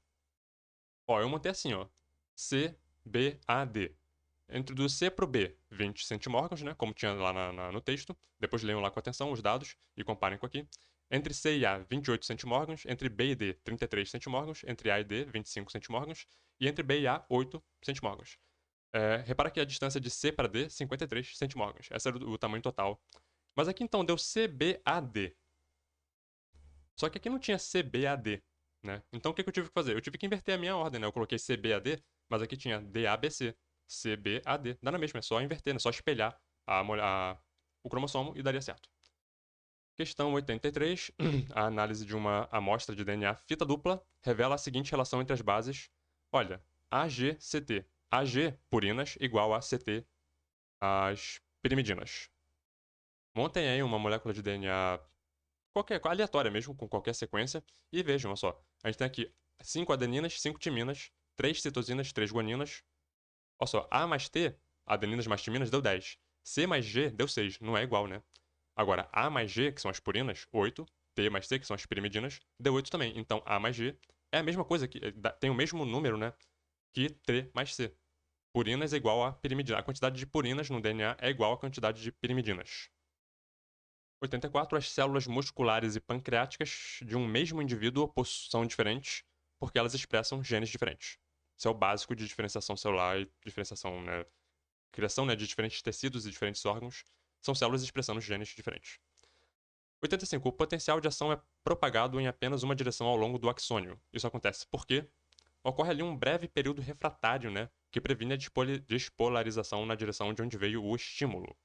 Ó, eu montei assim, ó. C, B, A, D. Entre do C pro B, 20 centimórgãos, né? Como tinha lá no texto. Depois leiam lá com atenção os dados e comparem com aqui. Entre C e A, 28 centimórgãos. Entre B e D, 33 centimórgãos. Entre A e D, 25 centimórgãos. E entre B e A, 8 centimórgãos. Repara que a distância de C para D, 53 centimórgãos. Esse era o tamanho total. Mas aqui então deu CBAD. Só que aqui não tinha CBAD, né? Então o que eu tive que fazer? Eu tive que inverter a minha ordem, né? Eu coloquei CBAD, mas aqui tinha DABC. CBAD. Dá na mesma, é só inverter, né? É só espelhar o cromossomo e daria certo. Questão 83. A análise de uma amostra de DNA fita dupla revela a seguinte relação entre as bases. Olha, AGCT. AG, purinas, igual a CT, as pirimidinas. Montem aí uma molécula de DNA aleatória mesmo, com qualquer sequência, e vejam, olha só. A gente tem aqui 5 adeninas, 5 timinas, 3 citosinas, 3 guaninas. Olha só, A mais T, adeninas mais timinas, deu 10. C mais G deu 6. Não é igual, né? Agora, A mais G, que são as purinas, 8. T mais C, que são as pirimidinas, deu 8 também. Então, A mais G é a mesma coisa, tem o mesmo número, né, que T mais C. Purinas é igual a pirimidina. A quantidade de purinas no DNA é igual à quantidade de pirimidinas. 84. As células musculares e pancreáticas de um mesmo indivíduo são diferentes porque elas expressam genes diferentes. Isso é o básico de diferenciação celular e diferenciação, né, criação, né, de diferentes tecidos e diferentes órgãos. São células expressando genes diferentes. 85. O potencial de ação é propagado em apenas uma direção ao longo do axônio. Isso acontece porque ocorre ali um breve período refratário, né, que previne a despolarização na direção de onde veio o estímulo.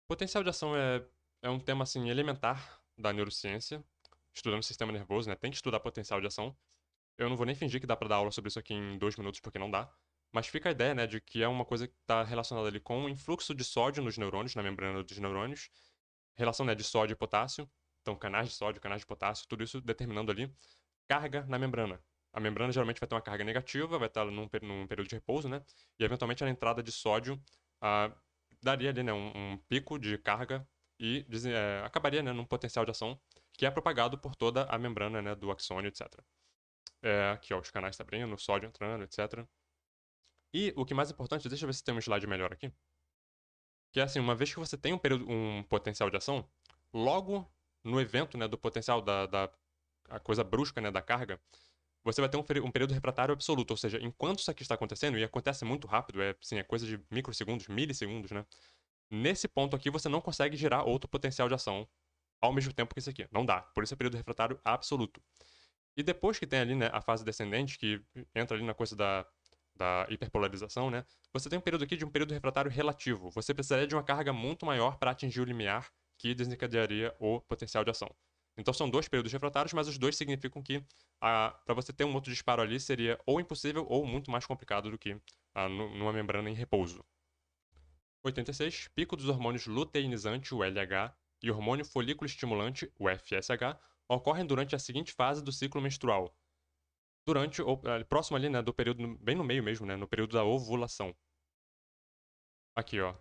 Potencial de ação é um tema assim elementar da neurociência, estudando o sistema nervoso, né? Tem que estudar potencial de ação. Eu não vou nem fingir que dá pra dar aula sobre isso aqui em 2 minutos, porque não dá. Mas fica a ideia, né, de que é uma coisa que está relacionada ali com o influxo de sódio nos neurônios, na membrana dos neurônios, relação, né, de sódio e potássio, então canais de sódio, canais de potássio, tudo isso determinando ali carga na membrana. A membrana geralmente vai ter uma carga negativa, vai estar num período de repouso, né? E eventualmente a entrada de sódio ah, daria ali, né, um pico de carga e acabaria, né, num potencial de ação que é propagado por toda a membrana, né, do axônio, etc. Aqui, ó, os canais se abrindo, o sódio entrando, etc. E o que mais importante, deixa eu ver se tem um slide melhor aqui, que é assim, uma vez que você tem um potencial de ação, logo no evento, né, do potencial a coisa brusca, né, da carga, você vai ter um período refratário absoluto, ou seja, enquanto isso aqui está acontecendo, e acontece muito rápido, assim, é coisa de microsegundos, milissegundos, né? Nesse ponto aqui, você não consegue gerar outro potencial de ação ao mesmo tempo que esse aqui. Não dá. Por isso é período refratário absoluto. E depois que tem ali, né, a fase descendente, que entra ali na coisa da hiperpolarização, né? Você tem um período aqui de um período refratário relativo. Você precisaria de uma carga muito maior para atingir o limiar que desencadearia o potencial de ação. Então são dois períodos refratários, mas os dois significam que para você ter um outro disparo ali seria ou impossível ou muito mais complicado do que numa membrana em repouso. 86. Pico dos hormônios luteinizante, o LH, e hormônio folículo estimulante, o FSH, ocorrem durante a seguinte fase do ciclo menstrual. Durante, ou próximo ali, né, do período, bem no meio mesmo, né, no período da ovulação. Aqui, ó.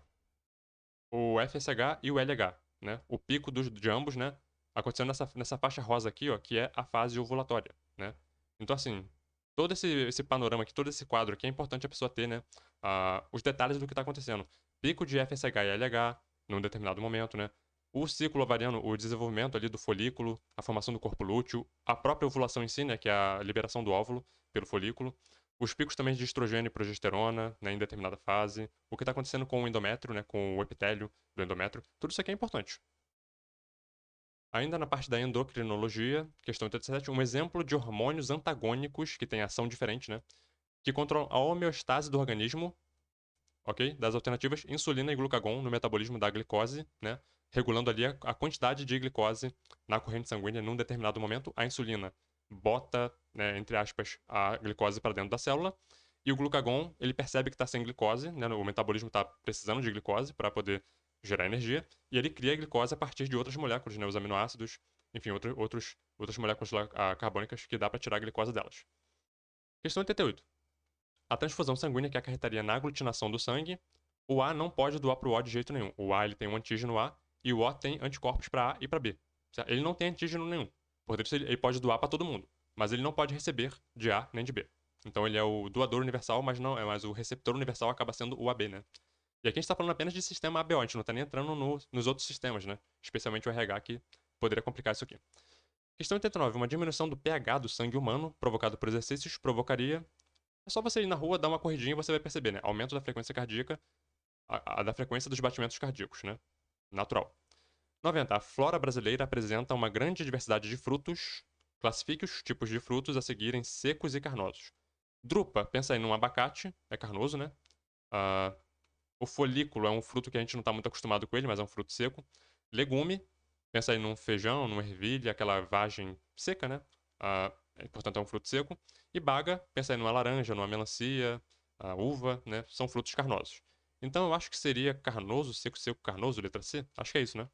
O FSH e o LH, né? O pico de ambos, né? Acontecendo nessa faixa rosa aqui, ó, que é a fase ovulatória, né? Então, assim, todo esse panorama aqui, todo esse quadro aqui, é importante a pessoa ter, né? Os detalhes do que está acontecendo. Pico de FSH e LH, num determinado momento, né? O ciclo ovariano, o desenvolvimento ali do folículo, a formação do corpo lúteo, a própria ovulação em si, né? Que é a liberação do óvulo pelo folículo. Os picos também de estrogênio e progesterona, né, em determinada fase. O que está acontecendo com o endométrio, né, com o epitélio do endométrio. Tudo isso aqui é importante. Ainda na parte da endocrinologia, questão 87, um exemplo de hormônios antagônicos que têm ação diferente, né, que controlam a homeostase do organismo, ok? Das alternativas insulina e glucagon no metabolismo da glicose, né, regulando ali a quantidade de glicose na corrente sanguínea num determinado momento. A insulina bota, né, entre aspas, a glicose para dentro da célula. E o glucagon, ele percebe que está sem glicose, né, o metabolismo está precisando de glicose para poder gerar energia, e ele cria a glicose a partir de outras moléculas, né, os aminoácidos, enfim, outras moléculas carbônicas que dá para tirar a glicose delas. Questão 88. A transfusão sanguínea que acarretaria na aglutinação do sangue, o A não pode doar para o O de jeito nenhum. O A ele tem um antígeno A e o O tem anticorpos para A e para B. Certo? Ele não tem antígeno nenhum. Por isso ele pode doar para todo mundo, mas ele não pode receber de A nem de B. Então ele é o doador universal, mas não é mais o receptor universal acaba sendo o AB, né? E aqui a gente está falando apenas de sistema ABO, a gente não está nem entrando nos outros sistemas, né? Especialmente o RH, que poderia complicar isso aqui. Questão 89. Uma diminuição do pH do sangue humano, provocado por exercícios, provocaria. É só você ir na rua, dar uma corridinha e você vai perceber, né? Aumento da frequência cardíaca, da frequência dos batimentos cardíacos, né? Natural. 90. A flora brasileira apresenta uma grande diversidade de frutos. Classifique os tipos de frutos a seguirem secos e carnosos. Drupa, pensa aí num abacate, é carnoso, né? Ah, o folículo é um fruto que a gente não está muito acostumado com ele, mas é um fruto seco. Legume, pensa aí num feijão, numa ervilha, aquela vagem seca, né? Portanto, é um fruto seco. E baga, pensa aí numa laranja, numa melancia, uva, né? São frutos carnosos. Então, eu acho que seria carnoso, seco, seco, carnoso, letra C. Acho que é isso, né?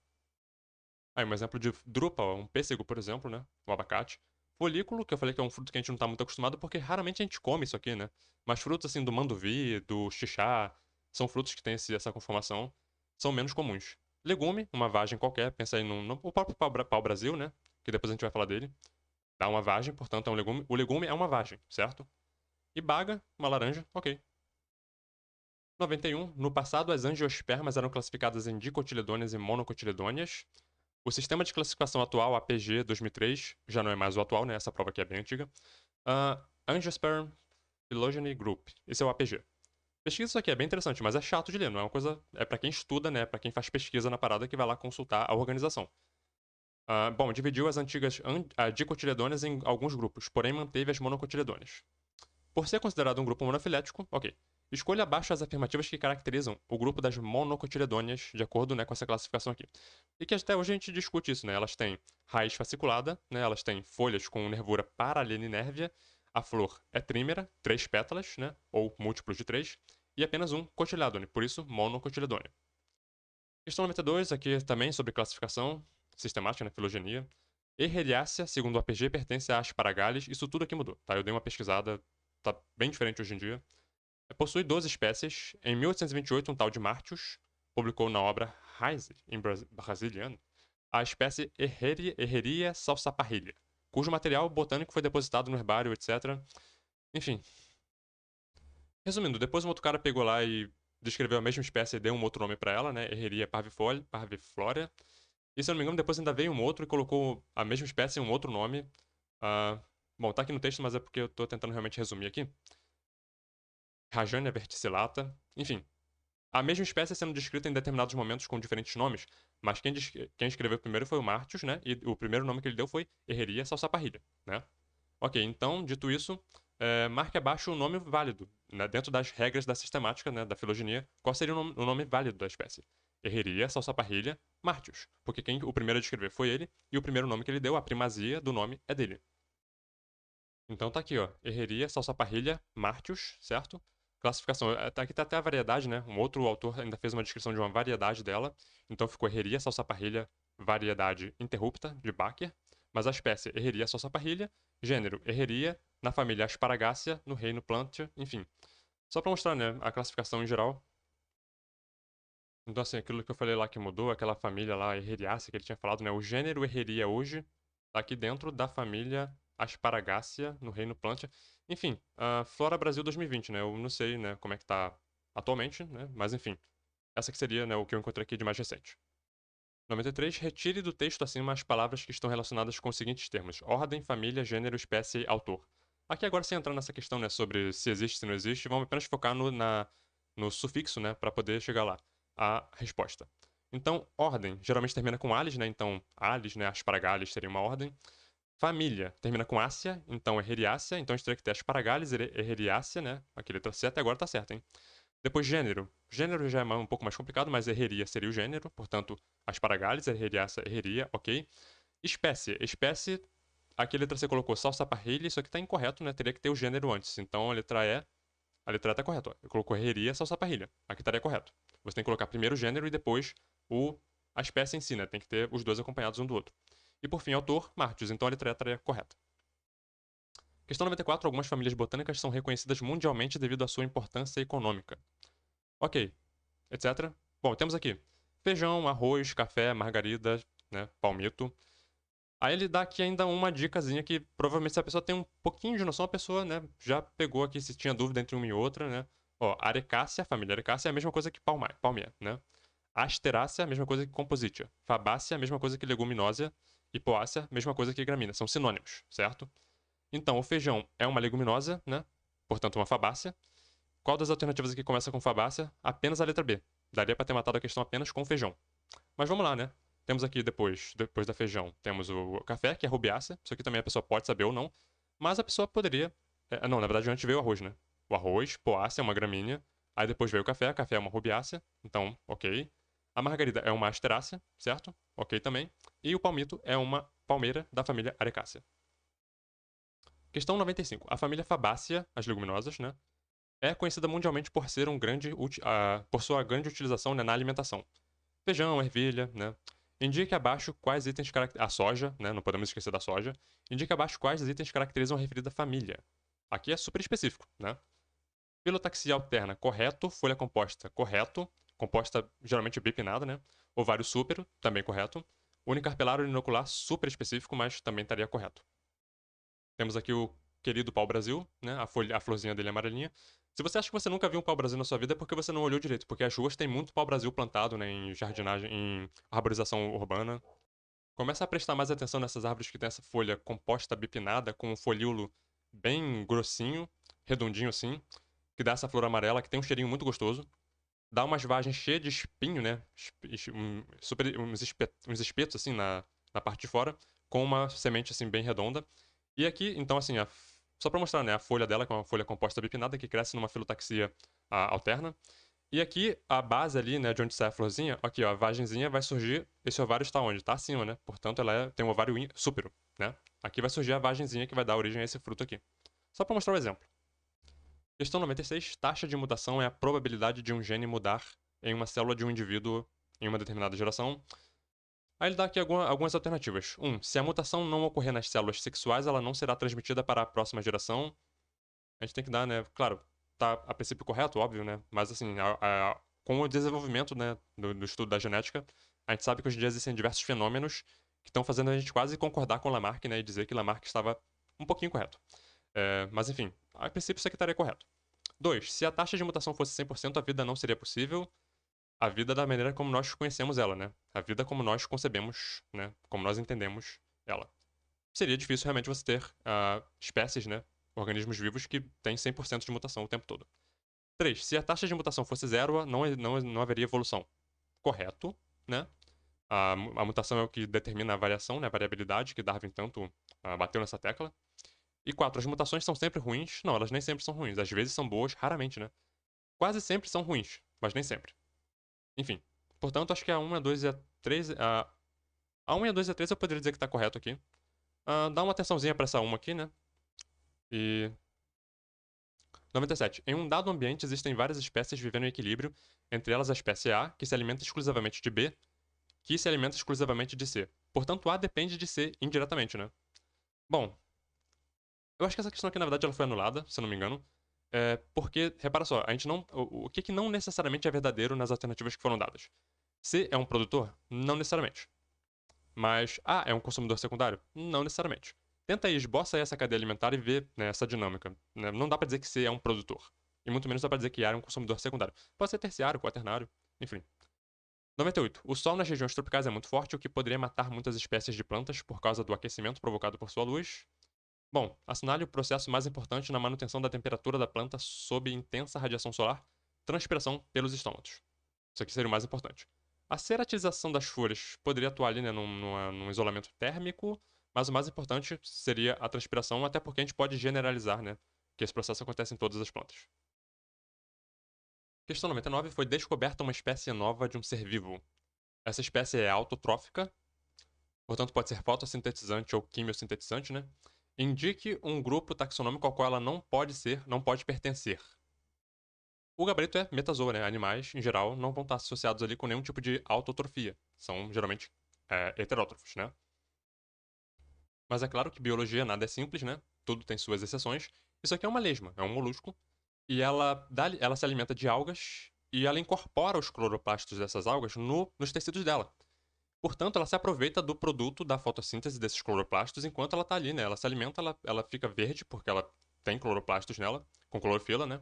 Aí, um exemplo de drupa, um pêssego, por exemplo, né? O abacate. Folículo, que eu falei que é um fruto que a gente não tá muito acostumado, porque raramente a gente come isso aqui, né? Mas frutos, assim, do manduvi, do xixá, são frutos que têm essa conformação, são menos comuns. Legume, uma vagem qualquer, pensa aí no próprio pau-brasil, né? Que depois a gente vai falar dele. Dá uma vagem, portanto é um legume. O legume é uma vagem, certo? E baga, uma laranja, ok. 91. No passado, as angiospermas eram classificadas em dicotiledôneas e monocotiledôneas. O sistema de classificação atual, APG 2003, já não é mais o atual, né? Essa prova aqui é bem antiga. Angiosperm Phylogeny Group. Esse é o APG. Pesquisa isso aqui é bem interessante, mas é chato de ler, não é uma coisa. É pra quem estuda, né? Pra quem faz pesquisa na parada que vai lá consultar a organização. Bom, dividiu as antigas dicotiledôneas em alguns grupos, porém manteve as monocotiledôneas. Por ser considerado um grupo monofilético, ok. Escolha abaixo as afirmativas que caracterizam o grupo das monocotiledôneas, de acordo, né, com essa classificação aqui. E que até hoje a gente discute isso, né? Elas têm raiz fasciculada, né? Elas têm folhas com nervura paralelinérvia, a flor é trímera, 3 pétalas, né? Ou múltiplos de 3, e apenas um cotiledônio, por isso monocotiledônio. Questão 92, aqui também sobre classificação sistemática, né? Filogenia. Erreriácea, segundo o APG, pertence a Asparagales. Isso tudo aqui mudou, tá? Eu dei uma pesquisada, tá bem diferente hoje em dia. Possui 12 espécies. Em 1828, um tal de Martius publicou na obra Reise, em brasiliano, a espécie Herreria salsaparrilha, cujo material botânico foi depositado no herbário, etc. Enfim. Resumindo, depois um outro cara pegou lá e descreveu a mesma espécie e deu um outro nome para ela, né? Herreria parviflora. E se eu não me engano, depois ainda veio um outro e colocou a mesma espécie em um outro nome. Bom, tá aqui no texto, mas é porque eu tô tentando realmente resumir aqui. Rajania verticillata. Enfim, a mesma espécie sendo descrita em determinados momentos com diferentes nomes, mas quem escreveu primeiro foi o Martius, né? E o primeiro nome que ele deu foi Herreria salsaparrilha, né? Ok, então, dito isso, marque abaixo o nome válido, né? Dentro das regras da sistemática, né? Da filogenia, qual seria o nome válido da espécie? Herreria salsaparrilha Martius, porque quem o primeiro a descrever foi ele, e o primeiro nome que ele deu, a primazia do nome, é dele. Então tá aqui, ó. Herreria, salsaparrilha, Martius, certo? Classificação. Aqui tá até a variedade, né? Um outro autor ainda fez uma descrição de uma variedade dela. Então ficou Herreria, salsaparrilha, variedade interrupta, de Baker. Mas a espécie Herreria salsaparrilha, gênero Herreria, na família Asparagácea, no reino Plantia, enfim. Só pra mostrar, né? A classificação em geral. Então, assim, aquilo que eu falei lá que mudou, aquela família lá, Herreriaceae, que ele tinha falado, né? O gênero Herreria hoje tá aqui dentro da família Asparagácea, no reino Plantia. Enfim, a Flora Brasil 2020, né? Eu não sei, né, como é que tá atualmente, né? Mas, enfim, essa que seria, né, o que eu encontrei aqui de mais recente. 93. Retire do texto acima as palavras que estão relacionadas com os seguintes termos: ordem, família, gênero, espécie, autor. Aqui agora, sem entrar nessa questão, né, sobre se existe, se não existe, vamos apenas focar no sufixo, né, para poder chegar lá. A resposta. Então, ordem, geralmente termina com alis, né, então alis, né, asparagales seria uma ordem. Família, termina com ácia, então Herreriácea, então a gente teria que ter asparagales, Herreriácea, né, aqui letra C, até agora tá certo, hein. Depois, gênero. Gênero já é um pouco mais complicado, mas herreria seria o gênero, portanto, Asparagales, herreriácea, herreria, ok. Espécie. Espécie, aqui a letra C colocou salsaparrilha, isso aqui tá incorreto, né? Teria que ter o gênero antes. Então, a letra E tá correta. Colocou herreria, salsaparrilha. Aqui estaria correto. Você tem que colocar primeiro o gênero e depois a espécie em si, né? Tem que ter os dois acompanhados um do outro. E por fim, autor, Martius. Então, a letra E estaria correta. Questão 94. Algumas famílias botânicas são reconhecidas mundialmente devido à sua importância econômica. Ok, etc. Bom, temos aqui feijão, arroz, café, margarida, né, palmito. Aí ele dá aqui ainda uma dicasinha que provavelmente se a pessoa tem um pouquinho de noção, a pessoa, né, já pegou aqui se tinha dúvida entre uma e outra, né. Ó, Arecácea, a família Arecácea é a mesma coisa que palmeia, né. Asterácea, a mesma coisa que compositia. Fabácea, a mesma coisa que leguminosa. E poácea, mesma coisa que gramínea. São sinônimos, certo? Então, o feijão é uma leguminosa, né? Portanto, uma fabácea. Qual das alternativas aqui começa com fabácea? Apenas a letra B. Daria para ter matado a questão apenas com feijão. Mas vamos lá, né? Temos aqui depois da feijão, temos o café, que é rubiácea. Isso aqui também a pessoa pode saber ou não. Mas a pessoa poderia. Não, na verdade antes veio o arroz, né? O arroz, poácea é uma gramínea. Aí depois veio o café é uma rubiácea. Então, ok. A margarida é uma asterácea, certo? Ok também. E o palmito é uma palmeira da família Arecácea. Questão 95. A família Fabácea, as leguminosas, né? É conhecida mundialmente por ser por sua grande utilização, né, na alimentação. Feijão, ervilha, né? Indique abaixo quais itens caracterizam a soja, né? Não podemos esquecer da soja. Indique abaixo quais itens caracterizam a referida família. Aqui é super específico, né? Filotaxia alterna, correto. Folha composta, correto. Composta geralmente bipinada, né? Ovário súpero, também correto. Unicarpelar unilocular, super específico, mas também estaria correto. Temos aqui o querido pau-brasil, né? A florzinha dele é amarelinha. Se você acha que você nunca viu um pau-brasil na sua vida, é porque você não olhou direito, porque as ruas têm muito pau-brasil plantado, né, em jardinagem, em arborização urbana. Começa a prestar mais atenção nessas árvores que tem essa folha composta bipinada, com um folíolo bem grossinho, redondinho assim, que dá essa flor amarela, que tem um cheirinho muito gostoso. Dá umas vagens cheias de espinho, né? Uns espetos assim na parte de fora, com uma semente assim bem redonda. E aqui, então, assim, só pra mostrar, né? A folha dela, que é uma folha composta bipinada, que cresce numa filotaxia alterna. E aqui, a base ali, né, de onde sai a florzinha, aqui, ó, a vagenzinha vai surgir. Esse ovário está onde? Está acima, né? Portanto, tem um ovário súpero, né? Aqui vai surgir a vagenzinha que vai dar origem a esse fruto aqui. Só para mostrar o exemplo. Questão 96. Taxa de mutação é a probabilidade de um gene mudar em uma célula de um indivíduo em uma determinada geração. Aí ele dá aqui algumas alternativas. 1. Se a mutação não ocorrer nas células sexuais, ela não será transmitida para a próxima geração. A gente tem que dar, né? Claro, tá a princípio correto, óbvio, né? Mas assim, com o desenvolvimento, né, do estudo da genética, a gente sabe que hoje em dia existem diversos fenômenos que estão fazendo a gente quase concordar com Lamarck, né, e dizer que Lamarck estava um pouquinho correto. Mas enfim, a princípio isso aqui estaria correto. 2. Se a taxa de mutação fosse 100%, a vida não seria possível. A vida da maneira como nós conhecemos ela, né? A vida como nós concebemos, né? Como nós entendemos ela. Seria difícil realmente você ter espécies, né? Organismos vivos que têm 100% de mutação o tempo todo. 3. Se a taxa de mutação fosse zero, não haveria evolução. Correto, né? A mutação é o que determina a variação, né? A variabilidade, que Darwin tanto bateu nessa tecla. E 4. As mutações são sempre ruins? Não, elas nem sempre são ruins. Às vezes são boas, raramente, né? Quase sempre são ruins, mas nem sempre. Enfim. Portanto, acho que a 1, a 2 e a 3. A 1 e a 2 e a 3 eu poderia dizer que tá correto aqui. Dá uma atençãozinha pra essa 1 aqui, né? E 97. Em um dado ambiente existem várias espécies vivendo em equilíbrio, entre elas a espécie A, que se alimenta exclusivamente de B, que se alimenta exclusivamente de C. Portanto, A depende de C indiretamente, né? Bom, eu acho que essa questão aqui, na verdade, ela foi anulada, se eu não me engano. Porque, repara só, a gente não. O que não necessariamente é verdadeiro nas alternativas que foram dadas? C é um produtor? Não necessariamente. Mas A é um consumidor secundário? Não necessariamente. Tenta aí, esboça aí essa cadeia alimentar e vê, né, essa dinâmica. Né? Não dá pra dizer que C é um produtor. E muito menos dá pra dizer que A é um consumidor secundário. Pode ser terciário, quaternário, enfim. 98. O sol nas regiões tropicais é muito forte, o que poderia matar muitas espécies de plantas por causa do aquecimento provocado por sua luz. Bom, assinale o processo mais importante na manutenção da temperatura da planta sob intensa radiação solar: transpiração pelos estômatos. Isso aqui seria o mais importante. A ceratização das folhas poderia atuar ali, né, num isolamento térmico, mas o mais importante seria a transpiração, até porque a gente pode generalizar, né, que esse processo acontece em todas as plantas. Questão 99. Foi descoberta uma espécie nova de um ser vivo. Essa espécie é autotrófica, portanto pode ser fotossintetizante ou quimiosintetizante, né? Indique um grupo taxonômico ao qual ela não pode pertencer. O gabarito é metazoa, né? Animais, em geral, não vão estar associados ali com nenhum tipo de autotrofia. São geralmente heterótrofos, né? Mas é claro que biologia nada é simples, né? Tudo tem suas exceções. Isso aqui é uma lesma, é um molusco. E ela se alimenta de algas e ela incorpora os cloroplastos dessas algas nos tecidos dela. Portanto, ela se aproveita do produto da fotossíntese desses cloroplastos enquanto ela tá ali, né? Ela se alimenta, ela fica verde porque ela tem cloroplastos nela, com clorofila, né?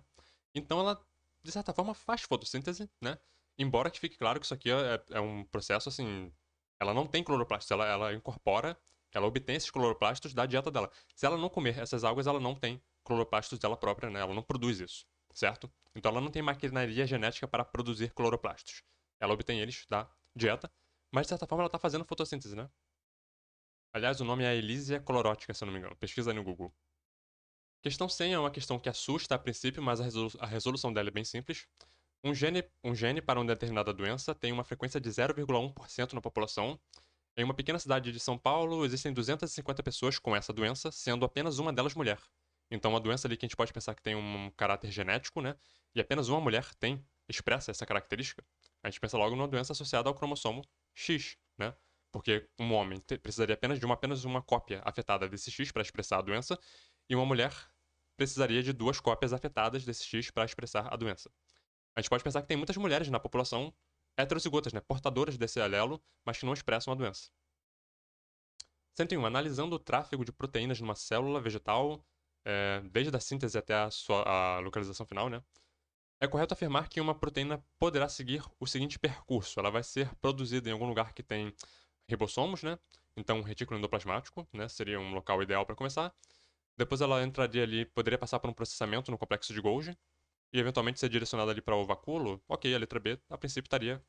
Então ela, de certa forma, faz fotossíntese, né? Embora que fique claro que isso aqui é um processo, assim... Ela não tem cloroplastos, ela incorpora, ela obtém esses cloroplastos da dieta dela. Se ela não comer essas algas, ela não tem cloroplastos dela própria, né? Ela não produz isso, certo? Então ela não tem maquinaria genética para produzir cloroplastos. Ela obtém eles da dieta, mas, de certa forma, ela tá fazendo fotossíntese, né? Aliás, o nome é Elysia colorótica, se eu não me engano. Pesquisa aí no Google. Questão 100 é uma questão que assusta a princípio, mas a resolução dela é bem simples. Um gene para uma determinada doença tem uma frequência de 0,1% na população. Em uma pequena cidade de São Paulo, existem 250 pessoas com essa doença, sendo apenas uma delas mulher. Então, a doença ali que a gente pode pensar que tem um caráter genético, né? E apenas uma mulher expressa essa característica. A gente pensa logo numa doença associada ao cromossomo X, né? Porque um homem precisaria apenas de uma cópia afetada desse X para expressar a doença, e uma mulher precisaria de duas cópias afetadas desse X para expressar a doença. A gente pode pensar que tem muitas mulheres na população heterozigotas, né, portadoras desse alelo, mas que não expressam a doença. 101. Analisando o tráfego de proteínas numa célula vegetal, desde a síntese até a localização final, né, é correto afirmar que uma proteína poderá seguir o seguinte percurso. Ela vai ser produzida em algum lugar que tem ribossomos, né? Então, um retículo endoplasmático, né? Seria um local ideal para começar. Depois ela entraria ali, poderia passar por um processamento no complexo de Golgi e eventualmente ser direcionada ali para o vacúolo. Ok, a letra B, a princípio, estaria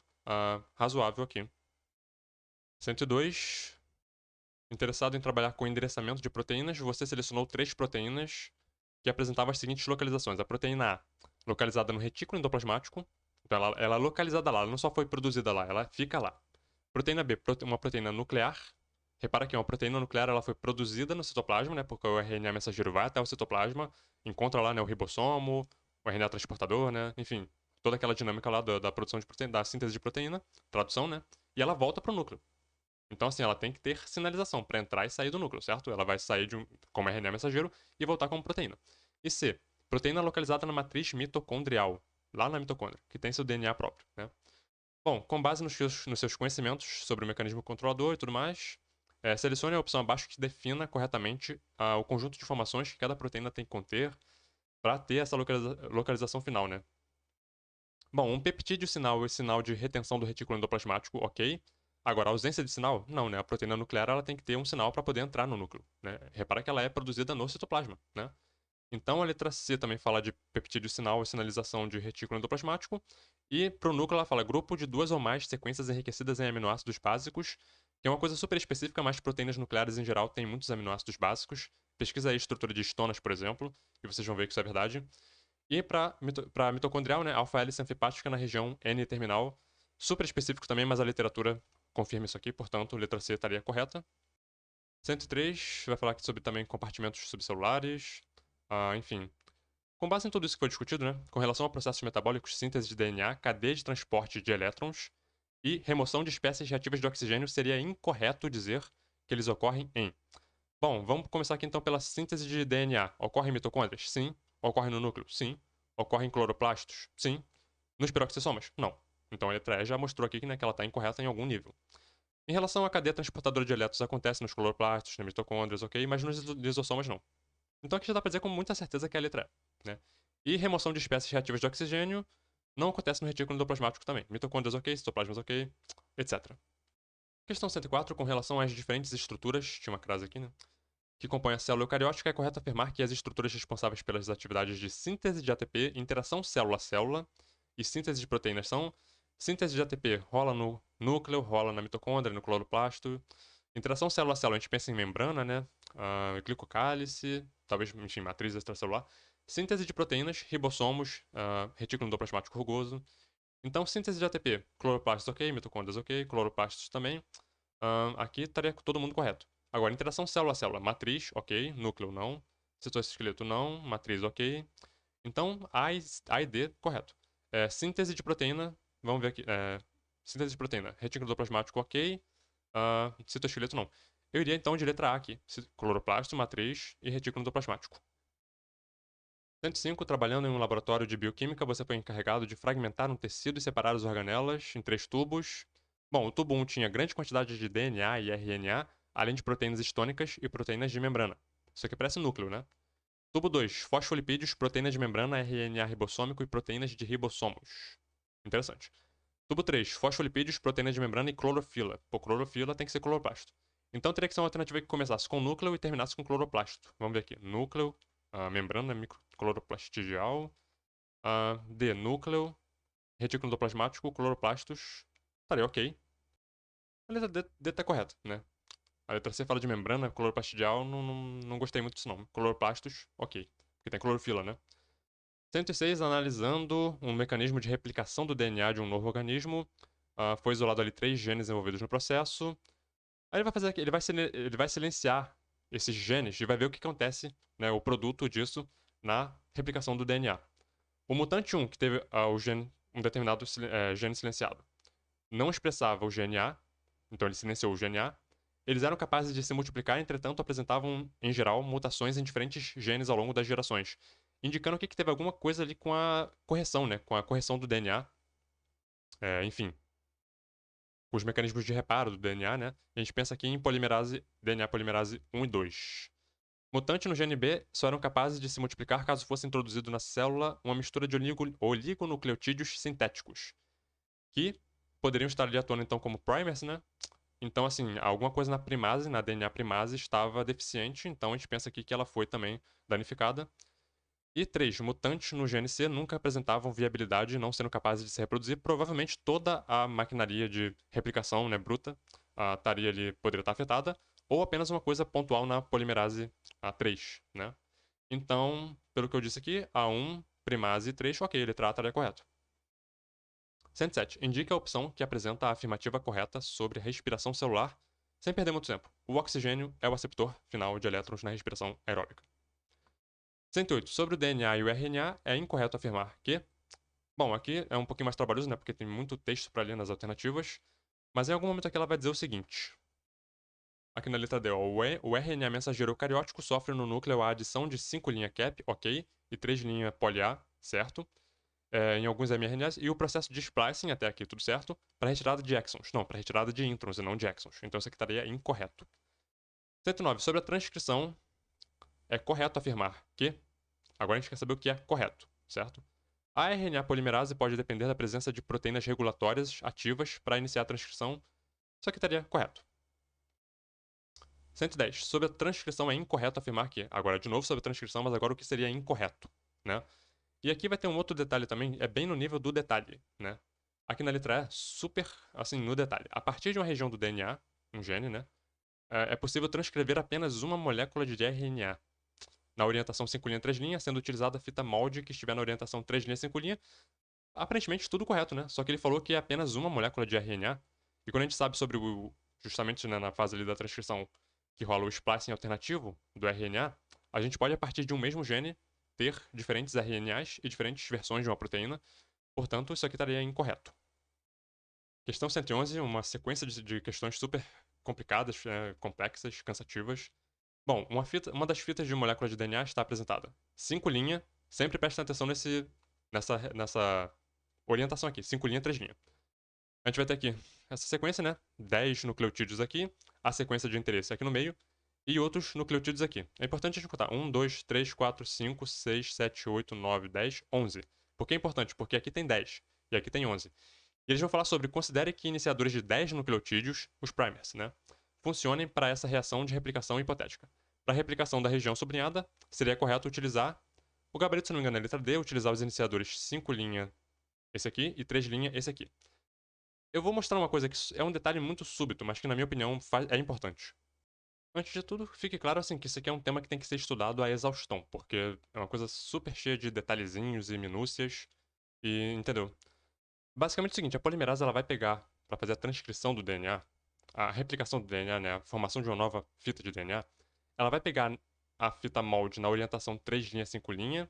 razoável aqui. 102. Interessado em trabalhar com endereçamento de proteínas, você selecionou 3 proteínas que apresentavam as seguintes localizações. A proteína A, localizada no retículo endoplasmático. Então ela é localizada lá, ela não só foi produzida lá, ela fica lá. Proteína B, uma proteína nuclear. Repara que uma proteína nuclear ela foi produzida no citoplasma, né? Porque o RNA mensageiro vai até o citoplasma, encontra lá, né, o ribossomo, o RNA transportador, né? Enfim, toda aquela dinâmica lá da produção de proteína, da síntese de proteína, tradução, né? E ela volta para o núcleo. Então, assim, ela tem que ter sinalização para entrar e sair do núcleo, certo? Ela vai sair como RNA mensageiro e voltar como proteína. E C, proteína localizada na matriz mitocondrial, lá na mitocôndria, que tem seu DNA próprio, né? Bom, com base nos seus conhecimentos sobre o mecanismo controlador e tudo mais, selecione a opção abaixo que defina corretamente o conjunto de informações que cada proteína tem que conter para ter essa localização final, né? Bom, um peptídeo sinal e sinal de retenção do retículo endoplasmático, ok. Agora, a ausência de sinal, não, né? A proteína nuclear ela tem que ter um sinal para poder entrar no núcleo, né? Repara que ela é produzida no citoplasma, né? Então, a letra C também fala de peptídeo sinal e sinalização de retículo endoplasmático. E para o núcleo ela fala grupo de 2 ou mais sequências enriquecidas em aminoácidos básicos, que é uma coisa super específica, mas proteínas nucleares em geral têm muitos aminoácidos básicos. Pesquisa aí a estrutura de histonas, por exemplo, e vocês vão ver que isso é verdade. E para mitocondrial, né, alfa-hélice anfipática na região N-terminal, super específico também, mas a literatura confirma isso aqui, portanto, letra C estaria correta. 103 vai falar aqui sobre também compartimentos subcelulares, enfim. Com base em tudo isso que foi discutido, né, com relação a processos metabólicos, síntese de DNA, cadeia de transporte de elétrons e remoção de espécies reativas de oxigênio, seria incorreto dizer que eles ocorrem em. Bom, vamos começar aqui então pela síntese de DNA. Ocorre em mitocôndrias? Sim. Ocorre no núcleo? Sim. Ocorre em cloroplastos? Sim. Nos peroxissomas? Não. Então a letra E já mostrou aqui né, que ela está incorreta em algum nível. Em relação à cadeia transportadora de elétrons, acontece nos cloroplastos, nas mitocôndrias, ok? Mas nos lisossomas não. Então aqui já dá para dizer com muita certeza que é a letra E. Né? E remoção de espécies reativas de oxigênio não acontece no retículo endoplasmático também. Mitocôndrias ok, citoplasmas ok, etc. Questão 104, com relação às diferentes estruturas, tinha uma crase aqui, né? Que compõem a célula eucariótica, é correto afirmar que as estruturas responsáveis pelas atividades de síntese de ATP, interação célula-célula e síntese de proteínas são síntese de ATP rola no núcleo, rola na mitocôndria, no cloroplasto. Interação célula-célula, a gente pensa em membrana, né? Glicocálice, talvez, enfim, matriz extracelular. Síntese de proteínas, ribossomos, retículo endoplasmático rugoso. Então, síntese de ATP, cloroplastos ok, mitocôndrias ok, cloroplastos também. Aqui estaria todo mundo correto. Agora, interação célula-célula. Matriz, ok. Núcleo, não. Citoesqueleto, não. Matriz, ok. Então, A e D, correto. Síntese de proteína, vamos ver aqui. Síntese de proteína. Retículo endoplasmático, ok. Citoesqueleto, não. Eu iria, então, de letra A aqui. Cloroplasto, matriz e retículo endoplasmático. 105. Trabalhando em um laboratório de bioquímica, você foi encarregado de fragmentar um tecido e separar as organelas em 3 tubos. Bom, o tubo 1 tinha grande quantidade de DNA e RNA, além de proteínas histônicas e proteínas de membrana. Isso aqui parece núcleo, né? Tubo 2, fosfolipídios, proteínas de membrana, RNA ribossômico e proteínas de ribossomos. Interessante. Tubo 3, fosfolipídios, proteínas de membrana e clorofila. Pô, clorofila tem que ser cloroplasto. Então teria que ser uma alternativa que começasse com núcleo e terminasse com cloroplasto. Vamos ver aqui. Núcleo, membrana microcloroplastidial. D, núcleo, retículo endoplasmático, cloroplastos. Estaria ok. A letra D tá correta, né? A letra C fala de membrana, cloroplastidial, não gostei muito desse nome. Cloroplastos, ok. Porque tem clorofila, né? 106, analisando um mecanismo de replicação do DNA de um novo organismo. Foi isolado ali 3 genes envolvidos no processo. Aí ele vai fazer aqui, ele vai silenciar esses genes e vai ver o que acontece, né, o produto disso na replicação do DNA. O mutante 1, que teve um determinado gene silenciado, não expressava o gene A, então ele silenciou o gene A. Eles eram capazes de se multiplicar, entretanto apresentavam, em geral, mutações em diferentes genes ao longo das gerações, indicando que teve alguma coisa ali com a correção, né, com a correção do DNA. Enfim. os mecanismos de reparo do DNA, né? A gente pensa aqui em DNA polimerase 1 e 2. Mutantes no gene B só eram capazes de se multiplicar caso fosse introduzido na célula uma mistura de oligonucleotídeos sintéticos, que poderiam estar ali atuando então como primers, né? Então, assim, alguma coisa na primase, na DNA primase, estava deficiente, então a gente pensa aqui que ela foi também danificada. E 3. Mutantes no gene C nunca apresentavam viabilidade, não sendo capazes de se reproduzir. Provavelmente toda a maquinaria de replicação, né, bruta, estaria ali, poderia estar afetada, ou apenas uma coisa pontual na polimerase A3, né? Então, pelo que eu disse aqui, A1, primase 3, ok, ele trata, estaria correto. 107. Indique a opção que apresenta a afirmativa correta sobre respiração celular, sem perder muito tempo. O oxigênio é o aceptor final de elétrons na respiração aeróbica. 108. Sobre o DNA e o RNA, é incorreto afirmar que... Bom, aqui é um pouquinho mais trabalhoso, né? Porque tem muito texto para ler nas alternativas. Mas em algum momento aqui ela vai dizer o seguinte. Aqui na letra D, ó, o RNA mensageiro eucariótico sofre no núcleo a adição de 5' cap, ok, e 3' poly-A, certo? Em alguns mRNAs, e o processo de splicing, até aqui tudo certo, para retirada de exons. Não, para retirada de introns e não de exons. Então isso aqui estaria incorreto. 109. Sobre a transcrição, é correto afirmar que... Agora a gente quer saber o que é correto, certo? A RNA polimerase pode depender da presença de proteínas regulatórias ativas para iniciar a transcrição. Isso aqui estaria correto. 110. Sobre a transcrição é incorreto afirmar que... Agora, de novo sobre a transcrição, mas agora o que seria incorreto, né? E aqui vai ter um outro detalhe também, é bem no nível do detalhe, né? Aqui na letra E, super, assim, no detalhe. A partir de uma região do DNA, um gene, né? É possível transcrever apenas uma molécula de RNA. Na orientação 5' 3', sendo utilizada a fita molde que estiver na orientação 3' 5'. Aparentemente tudo correto, né? Só que ele falou que é apenas uma molécula de RNA. E quando a gente sabe sobre justamente, né, na fase ali da transcrição que rola o splicing alternativo do RNA, a gente pode, a partir de um mesmo gene, ter diferentes RNAs e diferentes versões de uma proteína. Portanto, isso aqui estaria incorreto. Questão 111, uma sequência de questões super complicadas, complexas, cansativas. Bom, uma das fitas de molécula de DNA está apresentada. 5', sempre prestem atenção nessa orientação aqui, 5', 3'. A gente vai ter aqui essa sequência, né? 10 nucleotídeos aqui, a sequência de interesse aqui no meio, e outros nucleotídeos aqui. É importante a gente contar 1, 2, 3, 4, 5, 6, 7, 8, 9, 10, 11. Por que é importante? Porque aqui tem 10 e aqui tem 11. E eles vão falar sobre considere que iniciadores de 10 nucleotídeos, os primers, né, funcionem para essa reação de replicação hipotética. Para a replicação da região sublinhada, seria correto utilizar o gabarito, se não me engano, é a letra D, utilizar os iniciadores 5', esse aqui, e 3', esse aqui. Eu vou mostrar uma coisa que é um detalhe muito súbito, mas que, na minha opinião, é importante. Antes de tudo, fique claro assim que isso aqui é um tema que tem que ser estudado à exaustão, porque é uma coisa super cheia de detalhezinhos e minúcias, e entendeu? Basicamente é o seguinte, a polimerase ela vai pegar, para fazer a transcrição do DNA, a replicação do DNA, né, a formação de uma nova fita de DNA, ela vai pegar a fita molde na orientação 3', 5',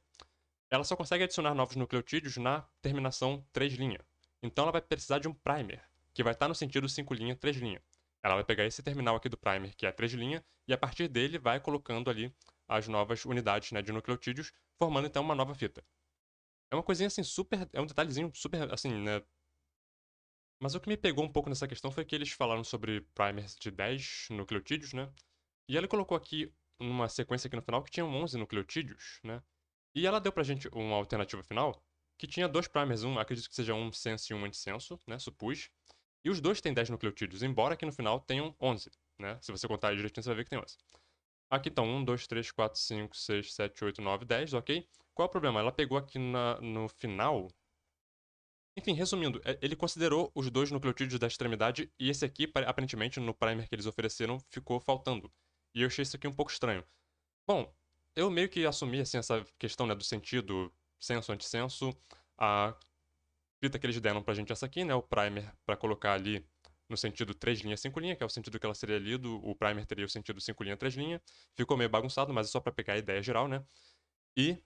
ela só consegue adicionar novos nucleotídeos na terminação 3'. Então ela vai precisar de um primer, que vai estar no sentido 5', 3'. Ela vai pegar esse terminal aqui do primer, que é a 3', e a partir dele vai colocando ali as novas unidades, né, de nucleotídeos, formando então uma nova fita. É uma coisinha assim super, é um detalhezinho super assim, né? Mas o que me pegou um pouco nessa questão foi que eles falaram sobre primers de 10 nucleotídeos, né? E ela colocou aqui uma sequência aqui no final que tinha 11 nucleotídeos, né? E ela deu pra gente uma alternativa final que tinha dois primers, acredito que seja um senso e um antissenso, né? Supus. E os dois têm 10 nucleotídeos, embora aqui no final tenham 11, né? Se você contar aí direitinho, você vai ver que tem 11. Aqui estão 1, 2, 3, 4, 5, 6, 7, 8, 9, 10, ok? Qual é o problema? Ela pegou aqui no final. Enfim, resumindo, ele considerou os dois nucleotídeos da extremidade e esse aqui, aparentemente, no primer que eles ofereceram, ficou faltando. E eu achei isso aqui um pouco estranho. Bom, eu meio que assumi assim, essa questão, né, do sentido senso-antissenso. A fita que eles deram pra gente é essa aqui, né? O primer para colocar ali no sentido 3', 5', que é o sentido que ela seria lido. O primer teria o sentido 5', 3'. Ficou meio bagunçado, mas é só pra pegar a ideia geral, né? E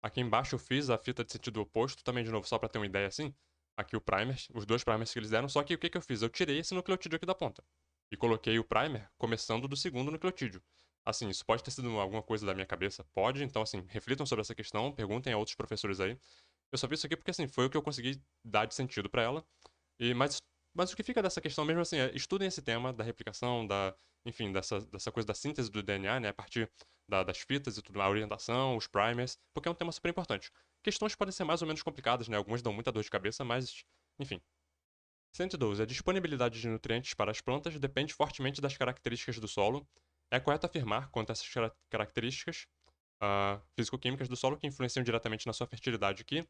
aqui embaixo eu fiz a fita de sentido oposto, também de novo, só pra ter uma ideia assim. Aqui o primer, os dois primers que eles deram, só que o que eu fiz? Eu tirei esse nucleotídeo aqui da ponta. E coloquei o primer começando do segundo nucleotídeo. Assim, isso pode ter sido alguma coisa da minha cabeça, pode, então assim, reflitam sobre essa questão, perguntem a outros professores aí. Eu só vi isso aqui porque assim, foi o que eu consegui dar de sentido pra ela. Mas, Mas o que fica dessa questão mesmo assim é, estudem esse tema da replicação, enfim, dessa coisa da síntese do DNA, né, a partir das fitas e tudo, a orientação, os primers, porque é um tema super importante. Questões podem ser mais ou menos complicadas, né, algumas dão muita dor de cabeça, mas, enfim. 112. A disponibilidade de nutrientes para as plantas depende fortemente das características do solo. É correto afirmar quanto a essas características físico-químicas do solo que influenciam diretamente na sua fertilidade aqui.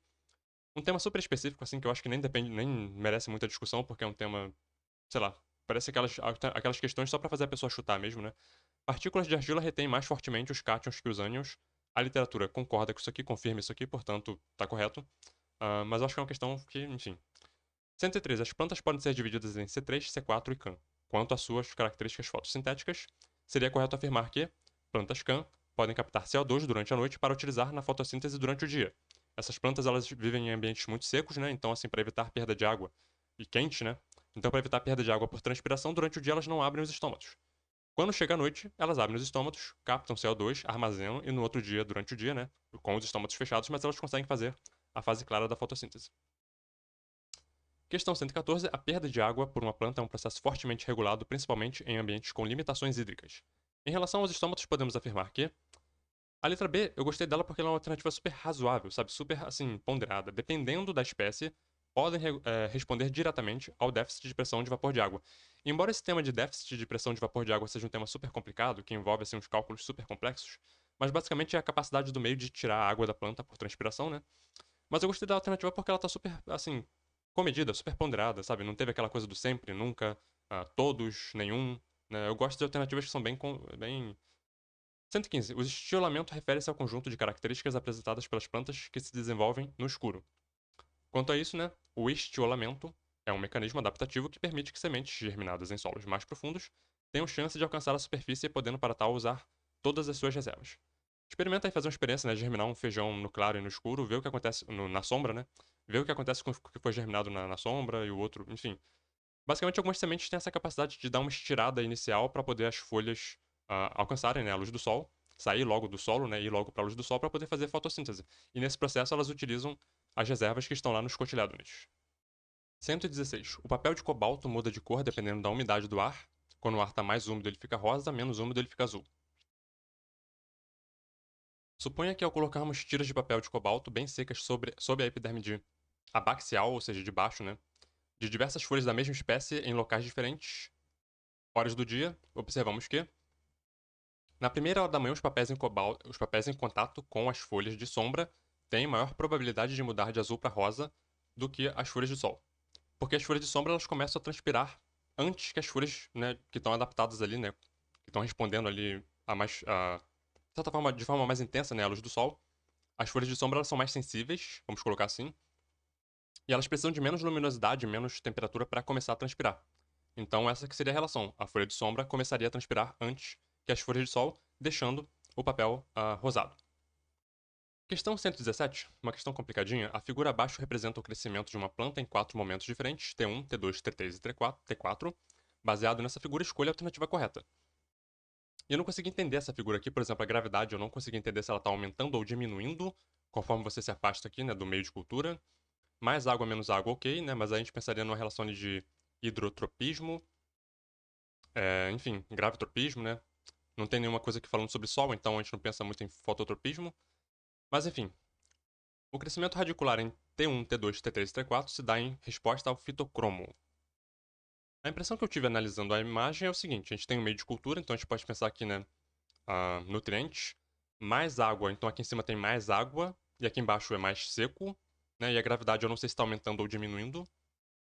Um tema super específico, assim, que eu acho que nem depende, nem merece muita discussão, porque é um tema, sei lá, parece aquelas questões só pra fazer a pessoa chutar mesmo, né? Partículas de argila retêm mais fortemente os cátions que os ânions. A literatura concorda com isso aqui, confirma isso aqui, portanto, tá correto. Mas eu acho que é uma questão que, enfim. 113. As plantas podem ser divididas em C3, C4 e CAN. Quanto às suas características fotossintéticas, seria correto afirmar que plantas CAN podem captar CO2 durante a noite para utilizar na fotossíntese durante o dia. Essas plantas elas vivem em ambientes muito secos, né? Então, assim, para evitar perda de água e quente, né? Então, para evitar perda de água por transpiração, durante o dia elas não abrem os estômatos. Quando chega a noite, elas abrem os estômatos, captam CO2, armazenam e no outro dia, durante o dia, né? Com os estômatos fechados, mas elas conseguem fazer a fase clara da fotossíntese. Questão 114. A perda de água por uma planta é um processo fortemente regulado, principalmente em ambientes com limitações hídricas. Em relação aos estômatos, podemos afirmar que a letra B, eu gostei dela porque ela é uma alternativa super razoável, sabe? Super, assim, ponderada. Dependendo da espécie, podem responder diretamente ao déficit de pressão de vapor de água. Embora esse tema de déficit de pressão de vapor de água seja um tema super complicado, que envolve, assim, uns cálculos super complexos, mas basicamente é a capacidade do meio de tirar a água da planta por transpiração, né? Mas eu gostei da alternativa porque ela tá super, assim, comedida, super ponderada, sabe? Não teve aquela coisa do sempre, nunca, todos, nenhum, né? Eu gosto de alternativas que são bem 115. O estilamento refere-se ao conjunto de características apresentadas pelas plantas que se desenvolvem no escuro. Quanto a isso, né, o estiolamento é um mecanismo adaptativo que permite que sementes germinadas em solos mais profundos tenham chance de alcançar a superfície, podendo para tal usar todas as suas reservas. Experimenta aí fazer uma experiência, né, de germinar um feijão no claro e no escuro, ver o que acontece na sombra, né? Ver o que acontece com o que foi germinado na sombra e o outro, enfim. Basicamente, algumas sementes têm essa capacidade de dar uma estirada inicial para poder as folhas alcançarem, né, a luz do sol, sair logo do solo, né, ir logo para a luz do sol para poder fazer fotossíntese. E nesse processo elas utilizam as reservas que estão lá nos cotilédones. 116. O papel de cobalto muda de cor dependendo da umidade do ar. Quando o ar está mais úmido, ele fica rosa, menos úmido, ele fica azul. Suponha que ao colocarmos tiras de papel de cobalto bem secas sob a epiderme abaxial, ou seja, de baixo, né, de diversas folhas da mesma espécie em locais diferentes, horas do dia, observamos que na primeira hora da manhã, os papéis em contato com as folhas de sombra têm maior probabilidade de mudar de azul para rosa do que as folhas de sol. Porque as folhas de sombra elas começam a transpirar antes que as folhas, né, que estão adaptadas ali, né, que estão respondendo ali de certa forma, de forma mais intensa, né, à luz do sol. As folhas de sombra elas são mais sensíveis, vamos colocar assim, e elas precisam de menos luminosidade, menos temperatura para começar a transpirar. Então essa que seria a relação. A folha de sombra começaria a transpirar antes que as folhas de sol, deixando o papel rosado. Questão 117, uma questão complicadinha. A figura abaixo representa o crescimento de uma planta em 4 momentos diferentes, T1, T2, T3 e T4. Baseado nessa figura, escolha a alternativa correta. E eu não consegui entender essa figura aqui, por exemplo, a gravidade, eu não consegui entender se ela está aumentando ou diminuindo conforme você se afasta aqui, né, do meio de cultura. Mais água, menos água, ok, né, mas a gente pensaria numa relação ali de hidrotropismo, enfim, gravitropismo, né? Não tem nenhuma coisa aqui falando sobre sol, então a gente não pensa muito em fototropismo. Mas enfim, o crescimento radicular em T1, T2, T3 e T4 se dá em resposta ao fitocromo. A impressão que eu tive analisando a imagem é o seguinte: a gente tem um meio de cultura, então a gente pode pensar aqui, né, nutrientes, mais água, então aqui em cima tem mais água, e aqui embaixo é mais seco, né, e a gravidade eu não sei se está aumentando ou diminuindo.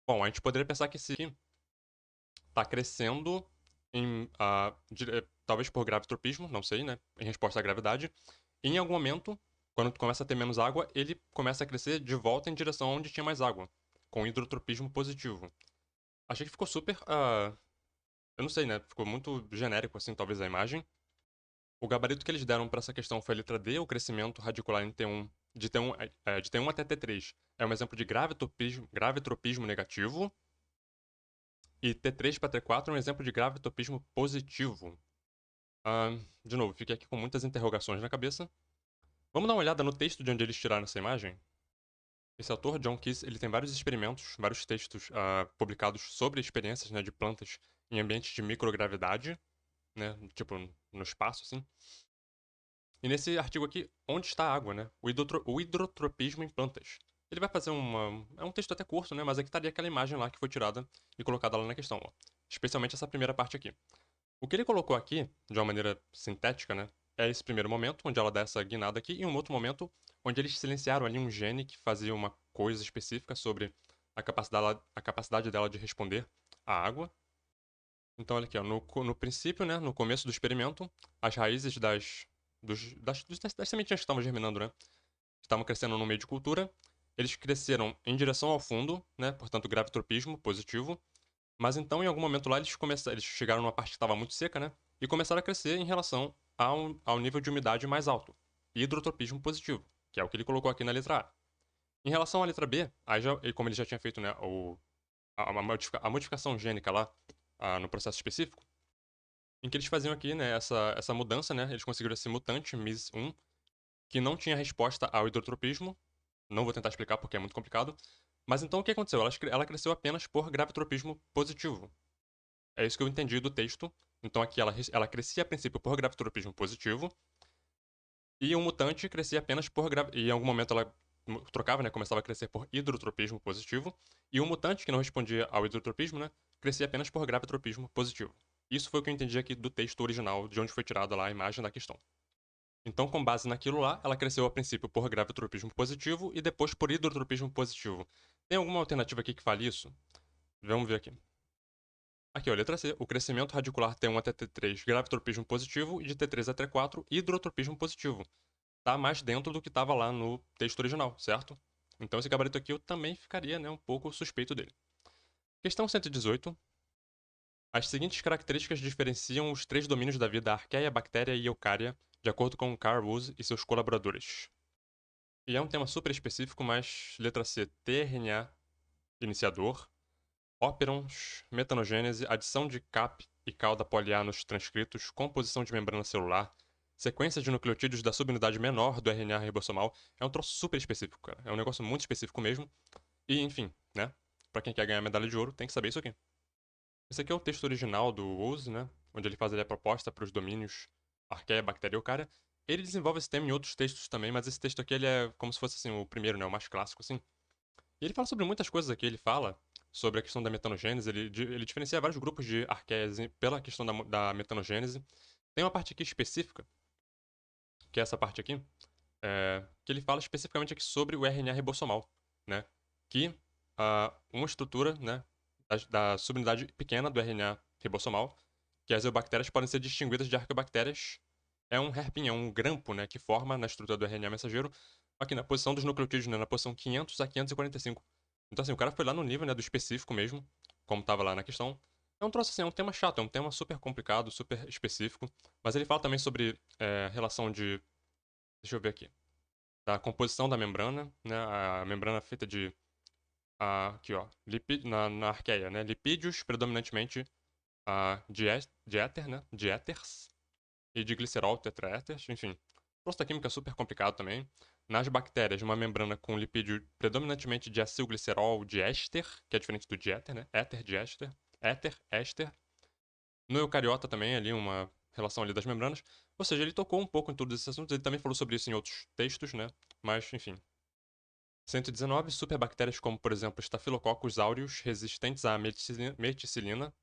Bom, a gente poderia pensar que esse aqui está crescendo talvez por gravitropismo, não sei, né, em resposta à gravidade. E em algum momento, quando começa a ter menos água, ele começa a crescer de volta em direção onde tinha mais água, com hidrotropismo positivo. Achei que ficou super, eu não sei, né, ficou muito genérico assim, talvez a imagem. O gabarito que eles deram para essa questão foi a letra D, o crescimento radicular em T1, de T1 até T3. É um exemplo de gravitropismo negativo. E T3 para T4 é um exemplo de gravitropismo positivo. De novo, fiquei aqui com muitas interrogações na cabeça. Vamos dar uma olhada no texto de onde eles tiraram essa imagem? Esse autor, John Keyes, ele tem vários experimentos, vários textos publicados sobre experiências, né, de plantas em ambientes de microgravidade, né, tipo no espaço, assim. E nesse artigo aqui, onde está a água, né? O hidrotropismo em plantas. Ele vai fazer uma. É um texto até curto, né? Mas aqui estaria aquela imagem lá que foi tirada e colocada lá na questão, ó. Especialmente essa primeira parte aqui. O que ele colocou aqui, de uma maneira sintética, né? É esse primeiro momento, onde ela dá essa guinada aqui, e um outro momento onde eles silenciaram ali um gene que fazia uma coisa específica sobre a capacidade dela de responder à água. Então, olha aqui, ó, no princípio, né, no começo do experimento, as raízes das sementinhas que estavam germinando, né, estavam crescendo no meio de cultura, eles cresceram em direção ao fundo, né, portanto, gravitropismo positivo, mas então, em algum momento lá, eles chegaram numa parte que estava muito seca, né, e começaram a crescer em relação ao nível de umidade mais alto, hidrotropismo positivo, que é o que ele colocou aqui na letra A. Em relação à letra B, aí já, como ele já tinha feito, né, a modificação gênica lá, no processo específico, em que eles faziam aqui, né, essa mudança, né, eles conseguiram esse mutante, MIS-1, que não tinha resposta ao hidrotropismo, não vou tentar explicar porque é muito complicado, mas então o que aconteceu? Ela cresceu apenas por gravitropismo positivo. É isso que eu entendi do texto. Então aqui ela crescia a princípio por gravitropismo positivo, e o mutante crescia apenas e em algum momento ela trocava, né, começava a crescer por hidrotropismo positivo, e o mutante que não respondia ao hidrotropismo, né, crescia apenas por gravitropismo positivo. Isso foi o que eu entendi aqui do texto original, de onde foi tirada lá a imagem da questão. Então, com base naquilo lá, ela cresceu a princípio por gravitropismo positivo e depois por hidrotropismo positivo. Tem alguma alternativa aqui que fale isso? Vamos ver aqui. Aqui, ó, letra C. O crescimento radicular T1 até T3, gravitropismo positivo, e de T3 a T4, hidrotropismo positivo. Tá mais dentro do que estava lá no texto original, certo? Então esse gabarito aqui eu também ficaria, né, um pouco suspeito dele. Questão 118. As seguintes características diferenciam os três domínios da vida arqueia, bactéria e eucária, de acordo com Carl Woese e seus colaboradores. E é um tema super específico, mas letra C, tRNA iniciador, óperons, metanogênese, adição de cap e cauda poliar nos transcritos, composição de membrana celular, sequência de nucleotídeos da subunidade menor do RNA ribossomal. É um troço super específico, cara. É um negócio muito específico mesmo. E, enfim, né? Pra quem quer ganhar medalha de ouro, tem que saber isso aqui. Esse aqui é o texto original do Woese, né? Onde ele faz ali a proposta para os domínios arqueia, bactéria e eucária. Ele desenvolve esse tema em outros textos também, mas esse texto aqui ele é como se fosse assim, o primeiro, né? O mais clássico, assim. E ele fala sobre muitas coisas aqui. Ele fala sobre a questão da metanogênese, ele diferencia vários grupos de arqueias pela questão da metanogênese. Tem uma parte aqui específica, que é essa parte aqui, que ele fala especificamente aqui sobre o RNA ribossomal, né? Que uma estrutura, né, da subunidade pequena do RNA ribossomal, que as eubactérias podem ser distinguidas de arqueobactérias, é um hairpin, é um grampo, né, que forma na estrutura do RNA mensageiro, aqui na posição dos nucleotídeos, né, na posição 500 a 545. Então, assim, o cara foi lá no nível, né, do específico mesmo, como estava lá na questão. É um troço assim, é um tema chato, é um tema super complicado, super específico, mas ele fala também sobre relação de. Deixa eu ver aqui. Da composição da membrana, né, a membrana feita de. Aqui, ó, na arqueia, né, lipídios, predominantemente de éter, né, de éteres, e de glicerol, tetraéteres, enfim. Prosta química super complicado também. Nas bactérias, uma membrana com lipídio predominantemente de acilglicerol de éster, que é diferente do de éter, né? Éter de éster. Éter, éster. No eucariota também, ali, uma relação ali das membranas. Ou seja, ele tocou um pouco em todos esses assuntos. Ele também falou sobre isso em outros textos, né? Mas, enfim. 119. Superbactérias como, por exemplo, Staphylococcus aureus, resistentes à meticilina,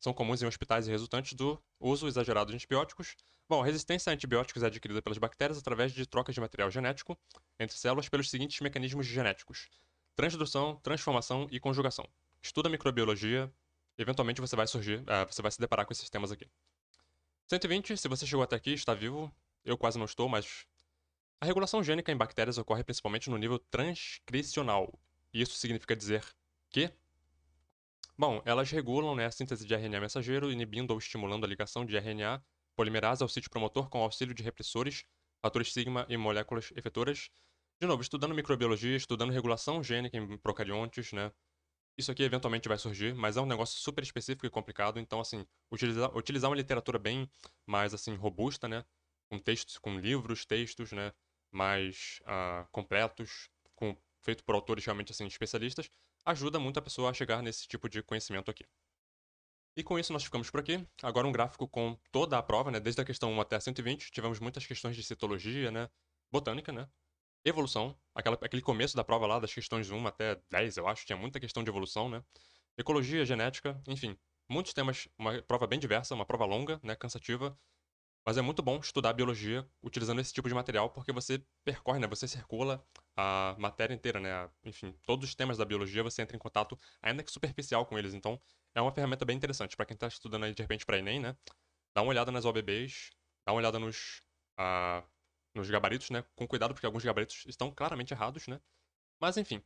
são comuns em hospitais e resultantes do uso exagerado de antibióticos. Bom, a resistência a antibióticos é adquirida pelas bactérias através de trocas de material genético entre células pelos seguintes mecanismos genéticos: transdução, transformação e conjugação. Estuda microbiologia, eventualmente você vai se deparar com esses temas aqui. 120, se você chegou até aqui, está vivo, eu quase não estou, mas a regulação gênica em bactérias ocorre principalmente no nível transcricional. Isso significa dizer que bom, elas regulam, né, a síntese de RNA mensageiro, inibindo ou estimulando a ligação de RNA polimerase ao sítio promotor com auxílio de repressores, fatores sigma e moléculas efetoras. De novo, estudando microbiologia, estudando regulação gênica em procariontes, né? Isso aqui eventualmente vai surgir, mas é um negócio super específico e complicado, então, assim, utilizar uma literatura bem mais, assim, robusta, né? Com textos, com livros, textos, né? Mais completos, com feito por autores realmente assim especialistas, ajuda muito a pessoa a chegar nesse tipo de conhecimento aqui. E com isso nós ficamos por aqui. Agora um gráfico com toda a prova, né, desde a questão 1 até a 120, tivemos muitas questões de citologia, né, botânica, né, evolução, aquele começo da prova lá, das questões 1 até 10, eu acho, tinha muita questão de evolução, né, ecologia, genética, enfim, muitos temas, uma prova bem diversa, uma prova longa, né, cansativa, mas é muito bom estudar biologia utilizando esse tipo de material, porque você percorre, né? Você circula a matéria inteira, né? Enfim, todos os temas da biologia você entra em contato, ainda que superficial, com eles. Então, é uma ferramenta bem interessante para quem está estudando aí de repente para Enem, né? Dá uma olhada nas OBBs, dá uma olhada ah, nos gabaritos, né? Com cuidado, porque alguns gabaritos estão claramente errados, né? Mas enfim,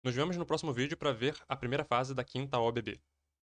nos vemos no próximo vídeo para ver a primeira fase da quinta OBB.